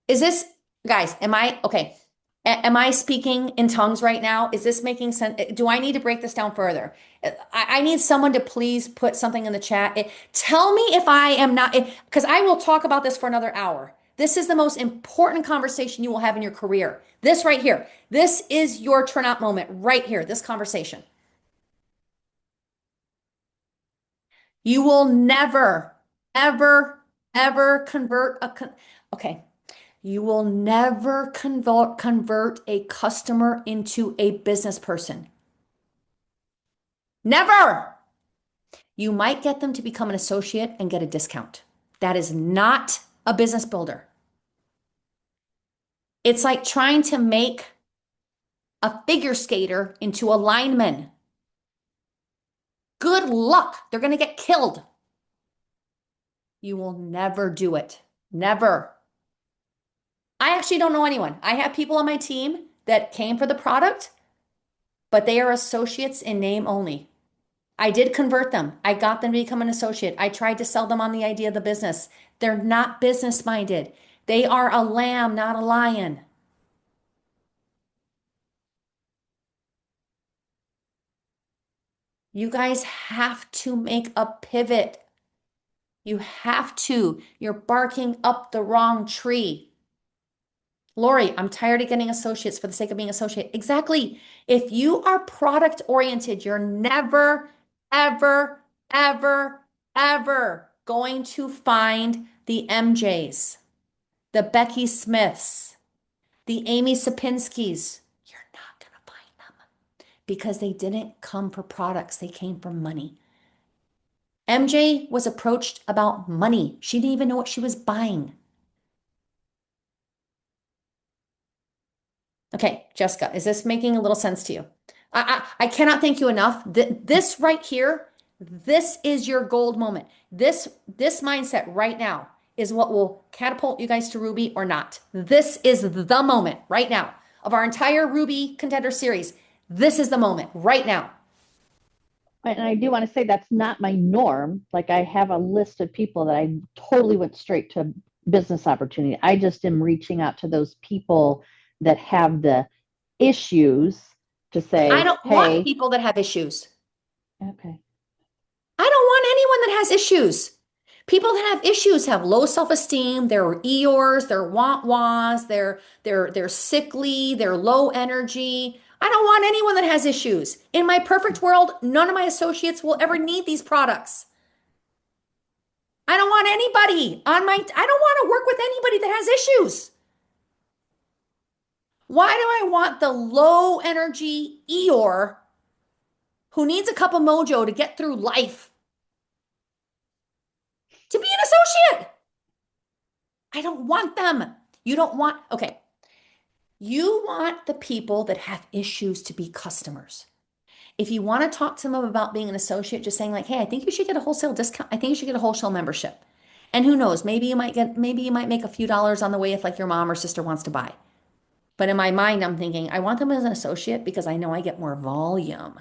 Is this, guys, am I, okay. Am I speaking in tongues right now? Is this making sense? Do I need to break this down further? I need someone to please put something in the chat. Tell me if I am not, because I will talk about this for another hour. This is the most important conversation you will have in your career. This right here. This is your turnout moment right here, this conversation. You will never, ever, ever convert okay. You will never convert a customer into a business person. Never. You might get them to become an associate and get a discount. That is not a business builder. It's like trying to make a figure skater into a lineman. Good luck. They're going to get killed. You will never do it. Never. I actually don't know anyone. I have people on my team that came for the product, but they are associates in name only. I did convert them. I got them to become an associate. I tried to sell them on the idea of the business. They're not business minded. They are a lamb, not a lion. You guys have to make a pivot. You have to. You're barking up the wrong tree. Lori, I'm tired of getting associates for the sake of being associate. Exactly. If you are product oriented, you're never, ever, ever, ever going to find the MJs, the Becky Smiths, the Amy Sapinskis. You're not going to find them because they didn't come for products. They came for money. MJ was approached about money. She didn't even know what she was buying. Okay, Jessica, is this making a little sense to you? I cannot thank you enough. This right here, this is your gold moment. This mindset right now is what will catapult you guys to Ruby or not. This is the moment right now of our entire Ruby Contender series. This is the moment right now. and I do want to say that's not my norm. Like I have a list of people that I totally went straight to business opportunity. I just am reaching out to those people that have the issues to I say, don't want hey, people that have issues. okay. I don't want anyone that has issues. People that have issues have low self-esteem, they're Eeyores, they're wah-wahs, they're sickly, they're low energy. I don't want anyone that has issues. In my perfect world, none of my associates will ever need these products. I don't want anybody on my, I don't want to work with anybody that has issues. Why do I want the low energy Eeyore who needs a cup of mojo to get through life to be an associate? I don't want them. You don't want, okay. You want the people that have issues to be customers. If you want to talk to them about being an associate, just saying like, hey, I think you should get a wholesale discount. I think you should get a wholesale membership. And who knows, maybe you might make a few dollars on the way if like your mom or sister wants to buy. But in my mind, I'm thinking, I want them as an associate because I know I get more volume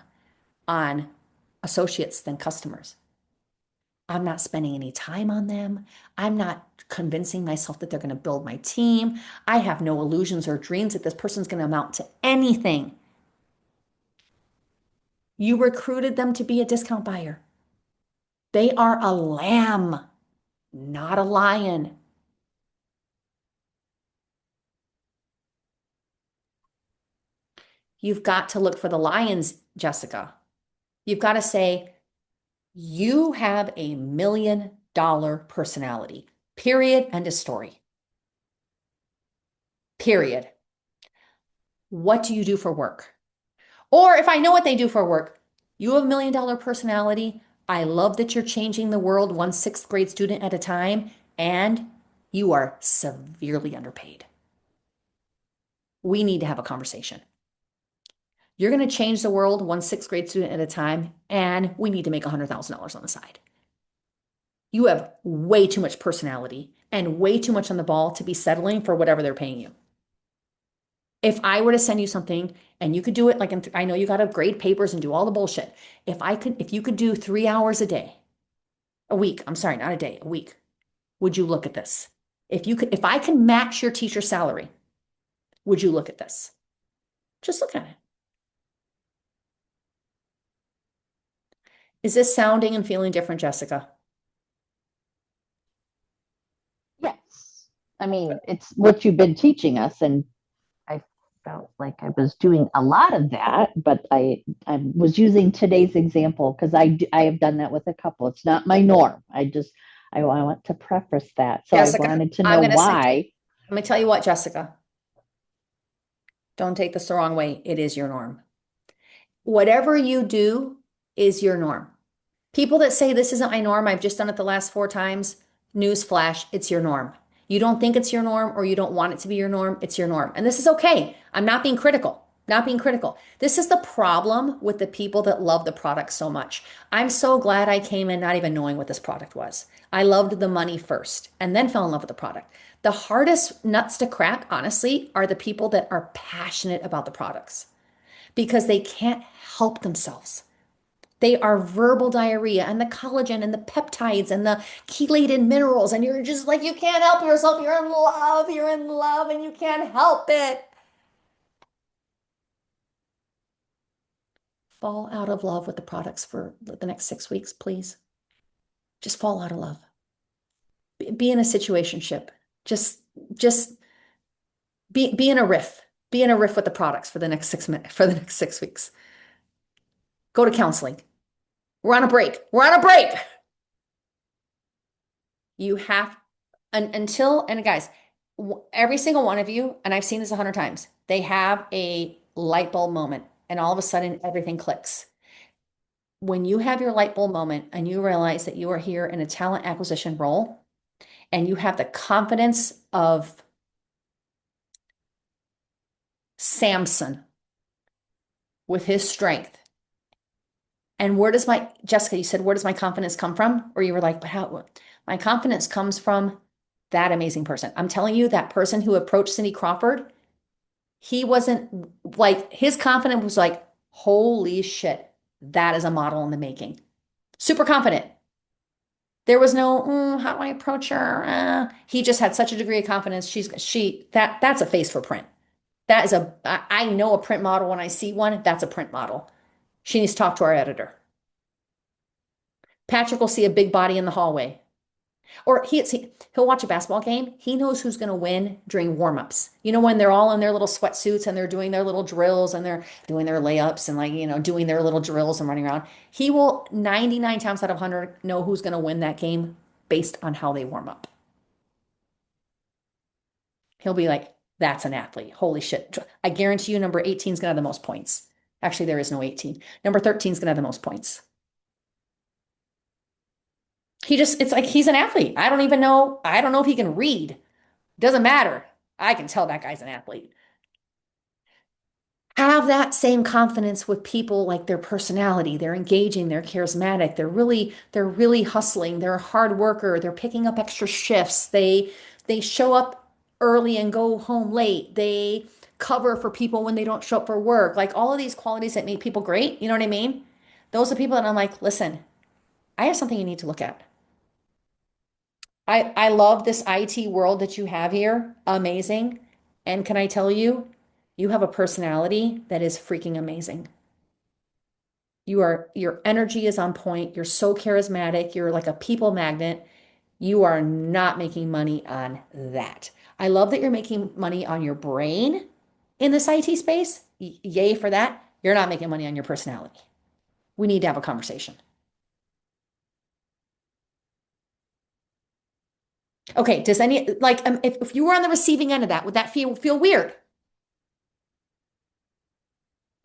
on associates than customers. I'm not spending any time on them. I'm not convincing myself that they're going to build my team. I have no illusions or dreams that this person's going to amount to anything. You recruited them to be a discount buyer. They are a lamb, not a lion. You've got to look for the lions, Jessica. You've got to say, you have $1 million personality. Period. End of story. Period. What do you do for work? Or if I know what they do for work, you have $1 million personality. I love that you're changing the world one sixth grade student at a time, and you are severely underpaid. We need to have a conversation. You're going to change the world one sixth grade student at a time, and we need to make $100,000 on the side. You have way too much personality and way too much on the ball to be settling for whatever they're paying you. If I were to send you something and you could do it like I know you got to grade papers and do all the bullshit. If you could do 3 hours a week, I'm sorry, not a day, a week, would you look at this? If I can match your teacher salary, would you look at this? Just look at it. Is this sounding and feeling different, Jessica? Yes. I mean, it's what you've been teaching us, and I felt like I was doing a lot of that, but I was using today's example because I have done that with a couple. It's not my norm. I want to preface that. So Jessica, I wanted to know why. I'm going to tell you what, Jessica. Don't take this the wrong way. It is your norm. Whatever you do is your norm. People that say this isn't my norm, I've just done it the last 4 times, newsflash, it's your norm. You don't think it's your norm or you don't want it to be your norm, it's your norm. And this is okay. I'm not being critical. Not being critical. This is the problem with the people that love the product so much. I'm so glad I came in not even knowing what this product was. I loved the money first and then fell in love with the product. The hardest nuts to crack, honestly, are the people that are passionate about the products because they can't help themselves. They are verbal diarrhea and the collagen and the peptides and the chelated minerals. And you're just like, you can't help yourself. You're in love, and you can't help it. Fall out of love with the products for the next 6 weeks, please. Just fall out of love. Be in a situationship. Just be in a riff. Be in a riff with the products for the next 6 minutes, for the next 6 weeks. Go to counseling. We're on a break. We're on a break. You have and guys, every single one of you, and I've seen this 100 times, they have a light bulb moment and all of a sudden everything clicks. When you have your light bulb moment and you realize that you are here in a talent acquisition role and you have the confidence of Samson with his strength. And Jessica, you said, where does my confidence come from? Or you were like, but how? My confidence comes from that amazing person. I'm telling you, that person who approached Cindy Crawford, he wasn't like, his confidence was like, holy shit, that is a model in the making. Super confident. There was no, how do I approach her? He just had such a degree of confidence. That's a face for print. I know a print model when I see one. That's a print model. She needs to talk to our editor. Patrick will see a big body in the hallway. Or he'll watch a basketball game. He knows who's going to win during warm-ups. You know, when they're all in their little sweatsuits and they're doing their little drills and they're doing their layups and doing their little drills and running around. He will 99 times out of 100 know who's going to win that game based on how they warm up. He'll be like, that's an athlete. Holy shit. I guarantee you number 18 is going to have the most points. Actually, there is no 18. Number 13 is going to have the most points. It's like he's an athlete. I don't even know. I don't know if he can read. Doesn't matter. I can tell that guy's an athlete. have that same confidence with people, like their personality. They're engaging, they're charismatic, they're really hustling, they're a hard worker, they're picking up extra shifts, they show up early and go home late, they cover for people when they don't show up for work. Like all of these qualities that make people great, you know what I mean? Those are people that I'm like, listen, I have something you need to look at. I love this IT world that you have here. Amazing. And can I tell you, you have a personality that is freaking amazing. Your energy is on point. You're so charismatic. You're like a people magnet. You are not making money on that. I love that you're making money on your brain in this IT space. Yay for that. You're not making money on your personality. We need to have a conversation. Okay, does any like if you were on the receiving end of that, would that feel weird?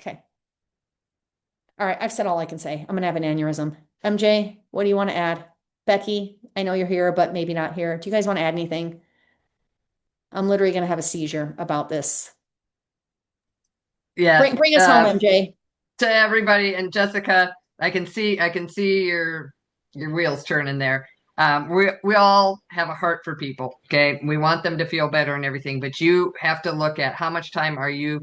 Okay. All right, I've said all I can say. I'm gonna have an aneurysm. MJ, what do you want to add? Becky, I know you're here, but maybe not here. Do you guys want to add anything? I'm literally gonna have a seizure about this. Yeah. Bring us home, MJ. To everybody, and Jessica, I can see your wheels turning there. We all have a heart for people. Okay, we want them to feel better and everything, but you have to look at how much time are you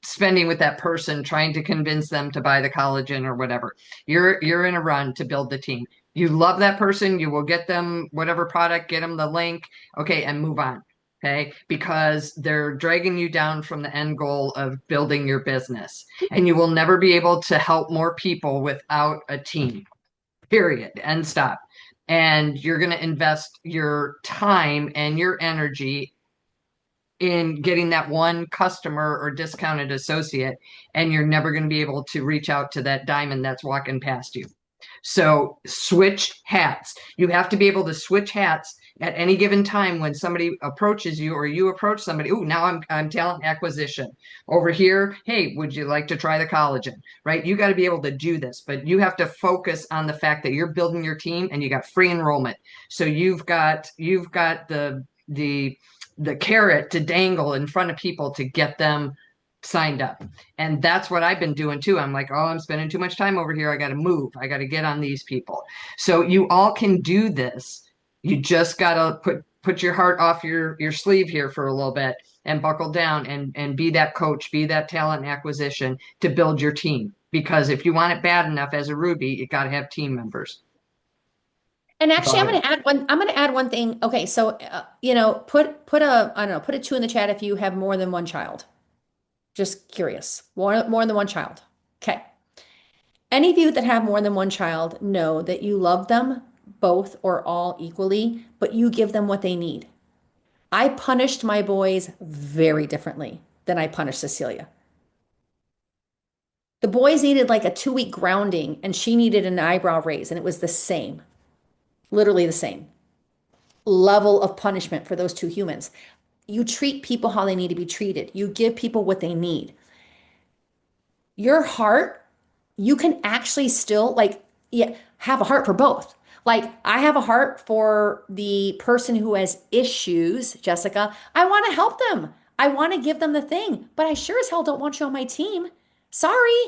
spending with that person trying to convince them to buy the collagen or whatever. You're in a run to build the team. You love that person, you will get them whatever product, get them the link, okay, and move on. Okay, because they're dragging you down from the end goal of building your business. And you will never be able to help more people without a team. Period. End stop. And you're going to invest your time and your energy in getting that one customer or discounted associate, and you're never going to be able to reach out to that diamond that's walking past you. So switch hats. You have to be able to switch hats at any given time when somebody approaches you or you approach somebody. Oh, now I'm talent acquisition. Over here, hey, would you like to try the collagen? Right? You got to be able to do this, but you have to focus on the fact that you're building your team and you got free enrollment. So you've got the carrot to dangle in front of people to get them signed up. And that's what I've been doing too. I'm like, oh, I'm spending too much time over here. I got to move. I got to get on these people. So you all can do this. You just got to put your heart off your sleeve here for a little bit and buckle down and be that coach, be that talent acquisition to build your team. Because if you want it bad enough as a Ruby, you got to have team members. And actually, I'm going to add one thing. Okay, so put a I don't know, put a 2 in the chat if you have more than one child. Just curious. More than one child. Okay. Any of you that have more than one child know that you love them both or all equally, but you give them what they need. I punished my boys very differently than I punished Cecilia. The boys needed like a 2-week grounding, and she needed an eyebrow raise, and it was the same, literally the same level of punishment for those two humans. You treat people how they need to be treated, you give people what they need. Your heart, you can actually still like, yeah, have a heart for both. Like I have a heart for the person who has issues, Jessica. I want to help them. I want to give them the thing, but I sure as hell don't want you on my team. Sorry.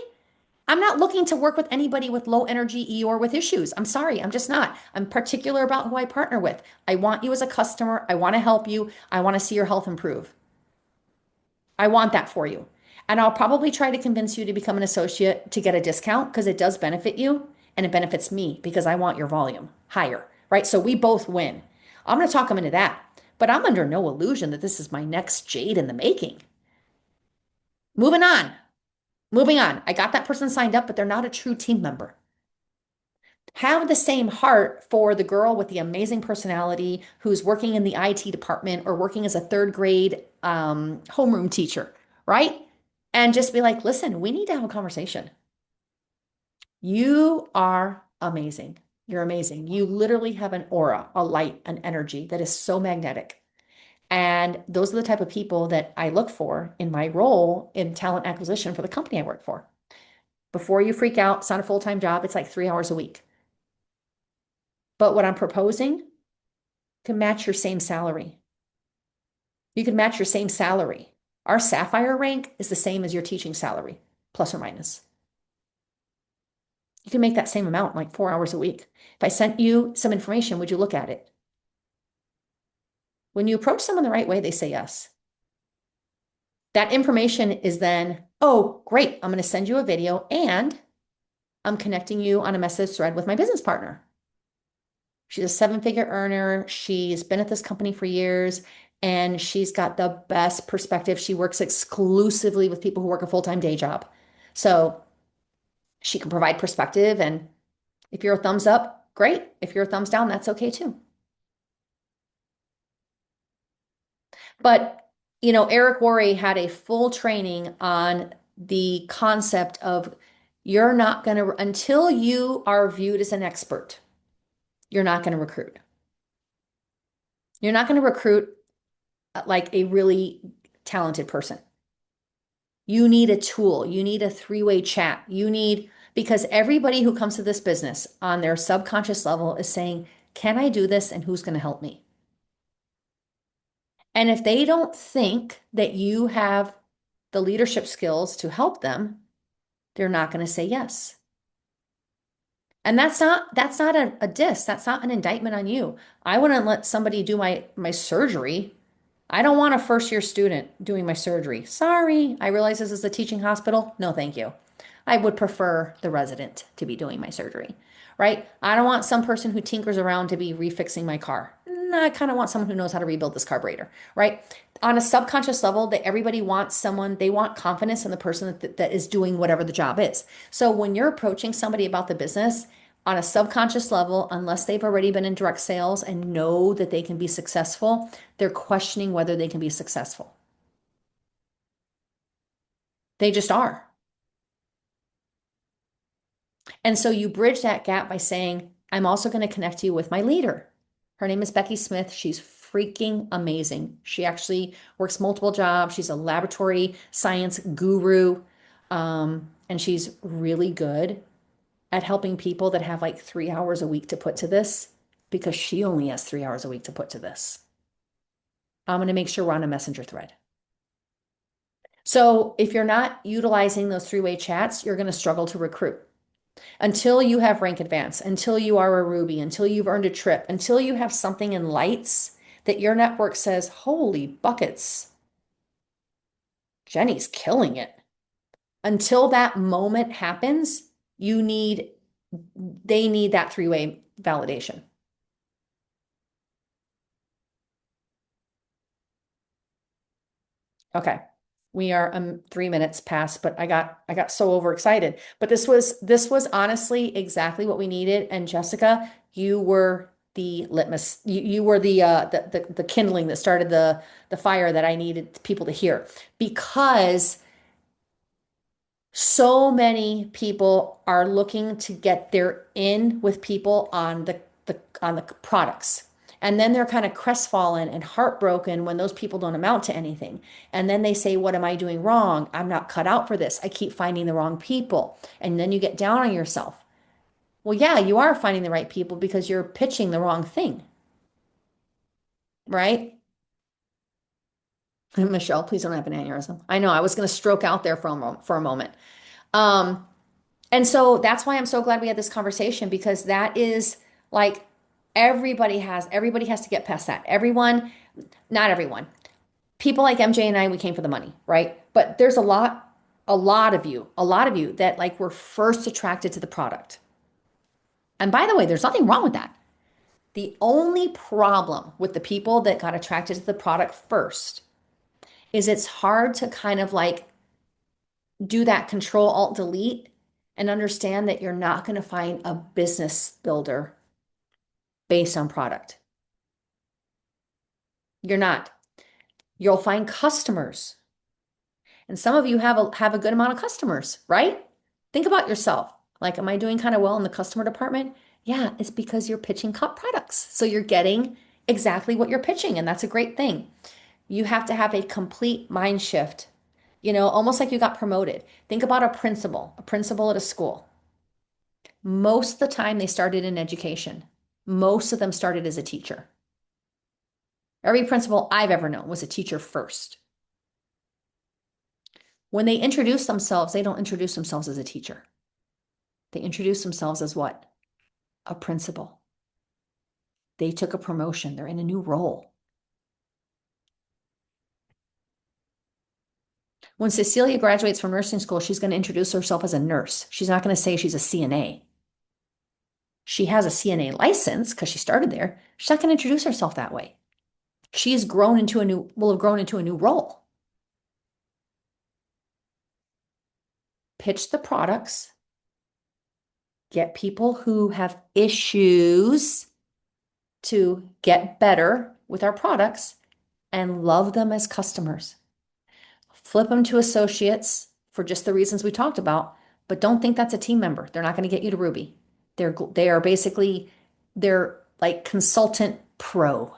I'm not looking to work with anybody with low energy or with issues. I'm sorry. I'm just not. I'm particular about who I partner with. I want you as a customer. I want to help you. I want to see your health improve. I want that for you. And I'll probably try to convince you to become an associate to get a discount because it does benefit you and it benefits me because I want your volume higher, right? So we both win. I'm going to talk them into that, but I'm under no illusion that this is my next jade in the making. Moving on. Moving on. I got that person signed up, but they're not a true team member. Have the same heart for the girl with the amazing personality who's working in the IT department or working as a third grade homeroom teacher, right? And just be like, listen, we need to have a conversation. You are amazing. You're amazing. You literally have an aura, a light, an energy that is so magnetic. And those are the type of people that I look for in my role in talent acquisition for the company I work for. Before you freak out, it's not a full-time job. It's like 3 hours a week. But what I'm proposing can match your same salary. You can match your same salary Our Sapphire rank is the same as your teaching salary, plus or minus. You can make that same amount, like 4 hours a week. If I sent you some information, would you look at it? When you approach someone the right way, they say yes. That information is then, oh, great, I'm going to send you a video and I'm connecting you on a message thread with my business partner. She's a seven-figure earner. She's been at this company for years and she's got the best perspective. She works exclusively with people who work a full-time day job. So she can provide perspective. And if you're a thumbs up, great. If you're a thumbs down, that's okay too. But, Eric Worre had a full training on the concept of you're not going to, until you are viewed as an expert, you're not going to recruit. You're not going to recruit like a really talented person. You need a tool. You need a three-way chat. Because everybody who comes to this business on their subconscious level is saying, can I do this and who's going to help me? And if they don't think that you have the leadership skills to help them, they're not going to say yes. And that's not a diss. That's not an indictment on you. I wouldn't let somebody do my surgery. I don't want a first-year student doing my surgery. Sorry, I realize this is a teaching hospital. No, thank you. I would prefer the resident to be doing my surgery, right? I don't want some person who tinkers around to be refixing my car. No, I kind of want someone who knows how to rebuild this carburetor, right? On a subconscious level, that everybody wants someone, they want confidence in the person that is doing whatever the job is. So when you're approaching somebody about the business, on a subconscious level, unless they've already been in direct sales and know that they can be successful, they're questioning whether they can be successful. They just are. And so you bridge that gap by saying, I'm also going to connect you with my leader. Her name is Becky Smith. She's freaking amazing. She actually works multiple jobs. She's a laboratory science guru. And she's really good at helping people that have like 3 hours a week to put to this because she only has 3 hours a week to put to this. I'm going to make sure we're on a messenger thread. So if you're not utilizing those three-way chats, you're going to struggle to recruit. Until you have rank advance, until you are a Ruby, until you've earned a trip, until you have something in lights that your network says, holy buckets, Jenny's killing it. Until that moment happens, they need that three-way validation. Okay. We are 3 minutes past, but I got so overexcited. But this was honestly exactly what we needed. And Jessica, you were the litmus. You were the kindling that started the fire that I needed people to hear because so many people are looking to get their in with people on the products. And then they're kind of crestfallen and heartbroken when those people don't amount to anything. And then they say, what am I doing wrong? I'm not cut out for this. I keep finding the wrong people. And then you get down on yourself. Well, yeah, you are finding the right people because you're pitching the wrong thing, right? Michelle, please don't have an aneurysm. I know I was going to stroke out there for a moment. Um, And so that's why I'm so glad we had this conversation because that is like everybody has to get past that. Everyone, not everyone. People like MJ and I, we came for the money, right? But there's a lot of you that like were first attracted to the product. And by the way, there's nothing wrong with that. The only problem with the people that got attracted to the product first is it's hard to kind of like do that control alt delete and understand that you're not going to find a business builder based on product. You're not. You'll find customers. And some of you have a good amount of customers, right? Think about yourself. Like, am I doing kind of well in the customer department? Yeah, it's because you're pitching products. So you're getting exactly what you're pitching, and that's a great thing. You have to have a complete mind shift, almost like you got promoted. Think about a principal at a school. Most of the time they started in education. Most of them started as a teacher. Every principal I've ever known was a teacher first. When they introduce themselves, they don't introduce themselves as a teacher. They introduce themselves as what? A principal. They took a promotion. They're in a new role. When Cecilia graduates from nursing school, she's going to introduce herself as a nurse. She's not going to say she's a CNA. She has a CNA license because she started there. She's not going to introduce herself that way. She has grown into a new, will have grown into a new role. Pitch the products, get people who have issues to get better with our products, and love them as customers. Flip them to associates for just the reasons we talked about, but don't think that's a team member. They're not going to get you to Ruby. They are basically, they're like consultant pro.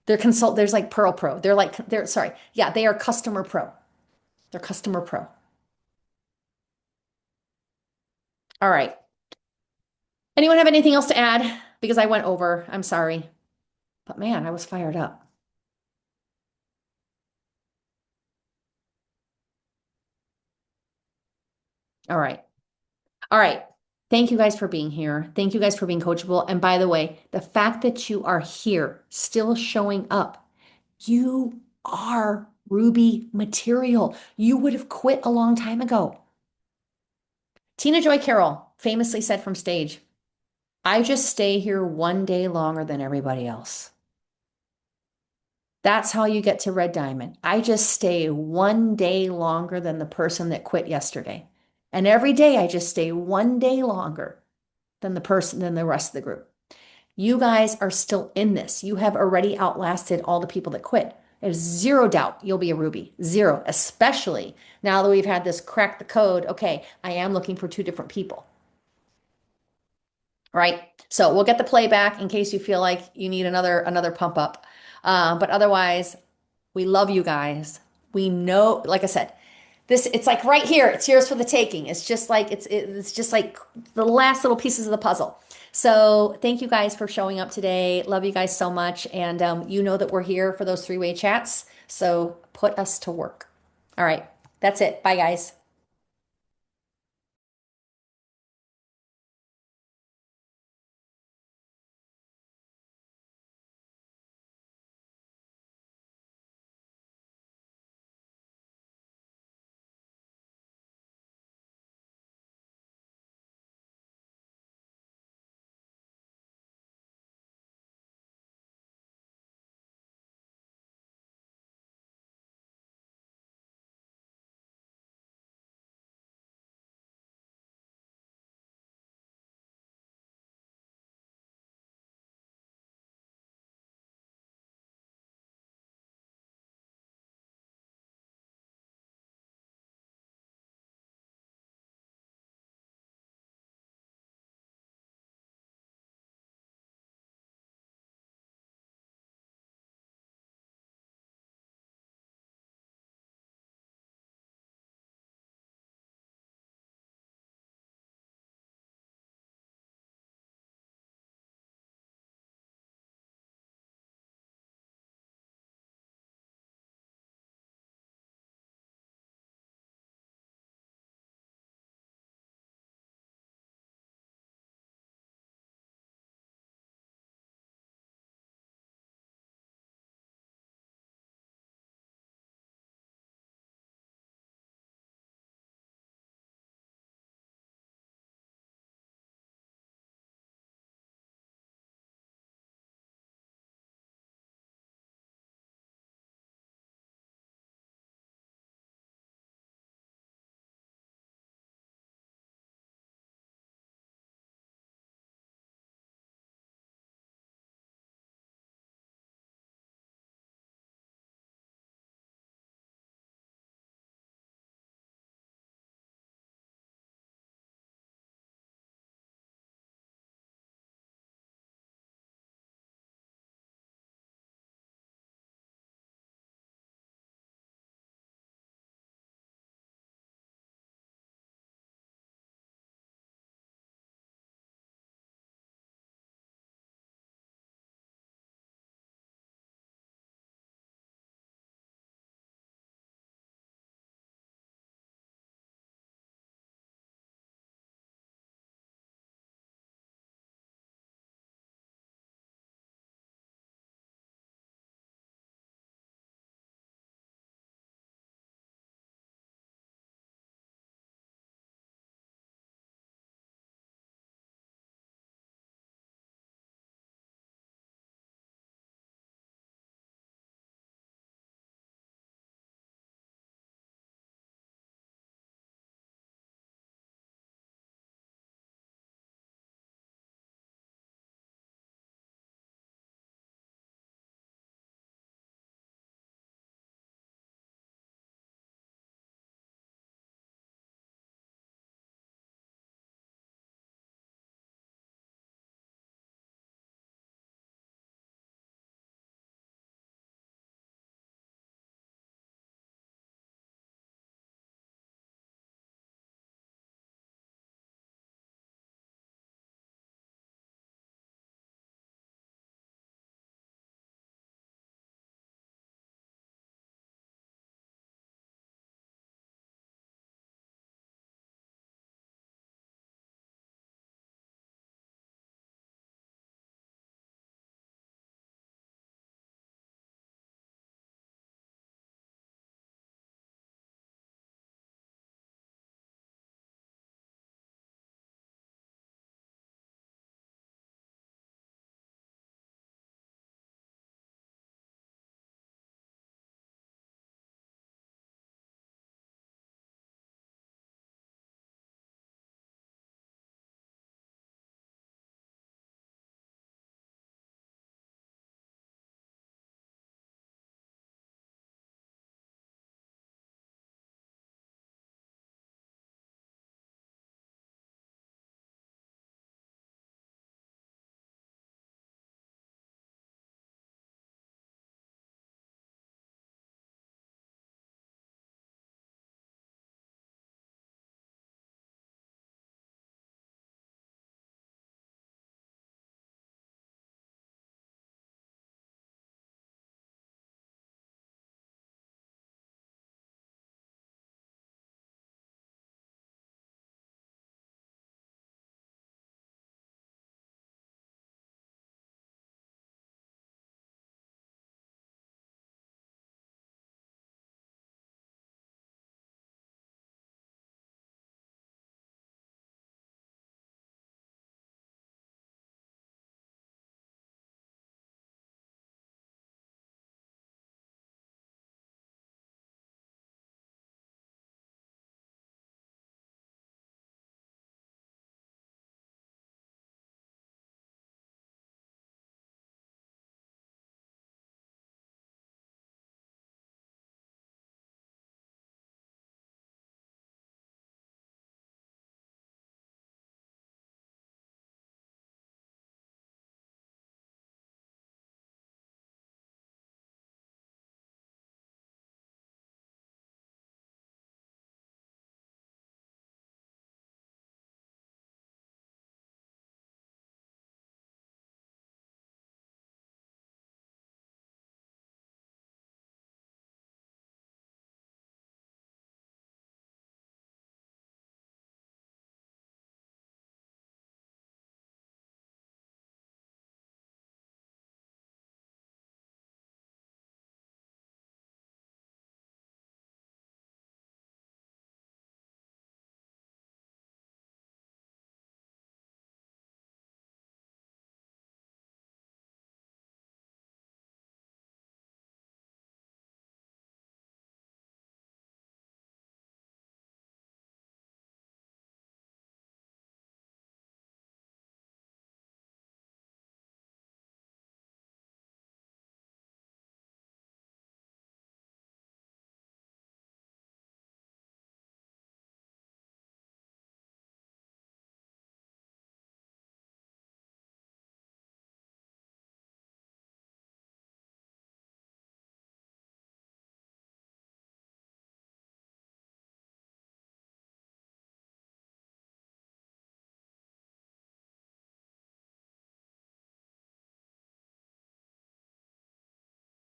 There's like Pearl Pro. They are customer pro. They're customer pro. All right. Anyone have anything else to add? Because I went over. I'm sorry. But man, I was fired up. All right. All right. Thank you guys for being here. Thank you guys for being coachable. And by the way, the fact that you are here, still showing up, you are Ruby material. You would have quit a long time ago. Tina Joy Carroll famously said from stage, I just stay here one day longer than everybody else. That's how you get to Red Diamond. I just stay one day longer than the person that quit yesterday. And every day I just stay one day longer than the rest of the group. You guys are still in this. You have already outlasted all the people that quit. There's zero doubt you'll be a Ruby. Zero, especially now that we've had this crack the code. Okay, I am looking for two different people. Right? So we'll get the playback in case you feel like you need another pump up. But otherwise, we love you guys. We know, like I said, it's like right here. It's yours for the taking. It's just like it's just like the last little pieces of the puzzle. So thank you guys for showing up today. Love you guys so much, and you know that we're here for those three-way chats. So put us to work. All right, that's it. Bye, guys.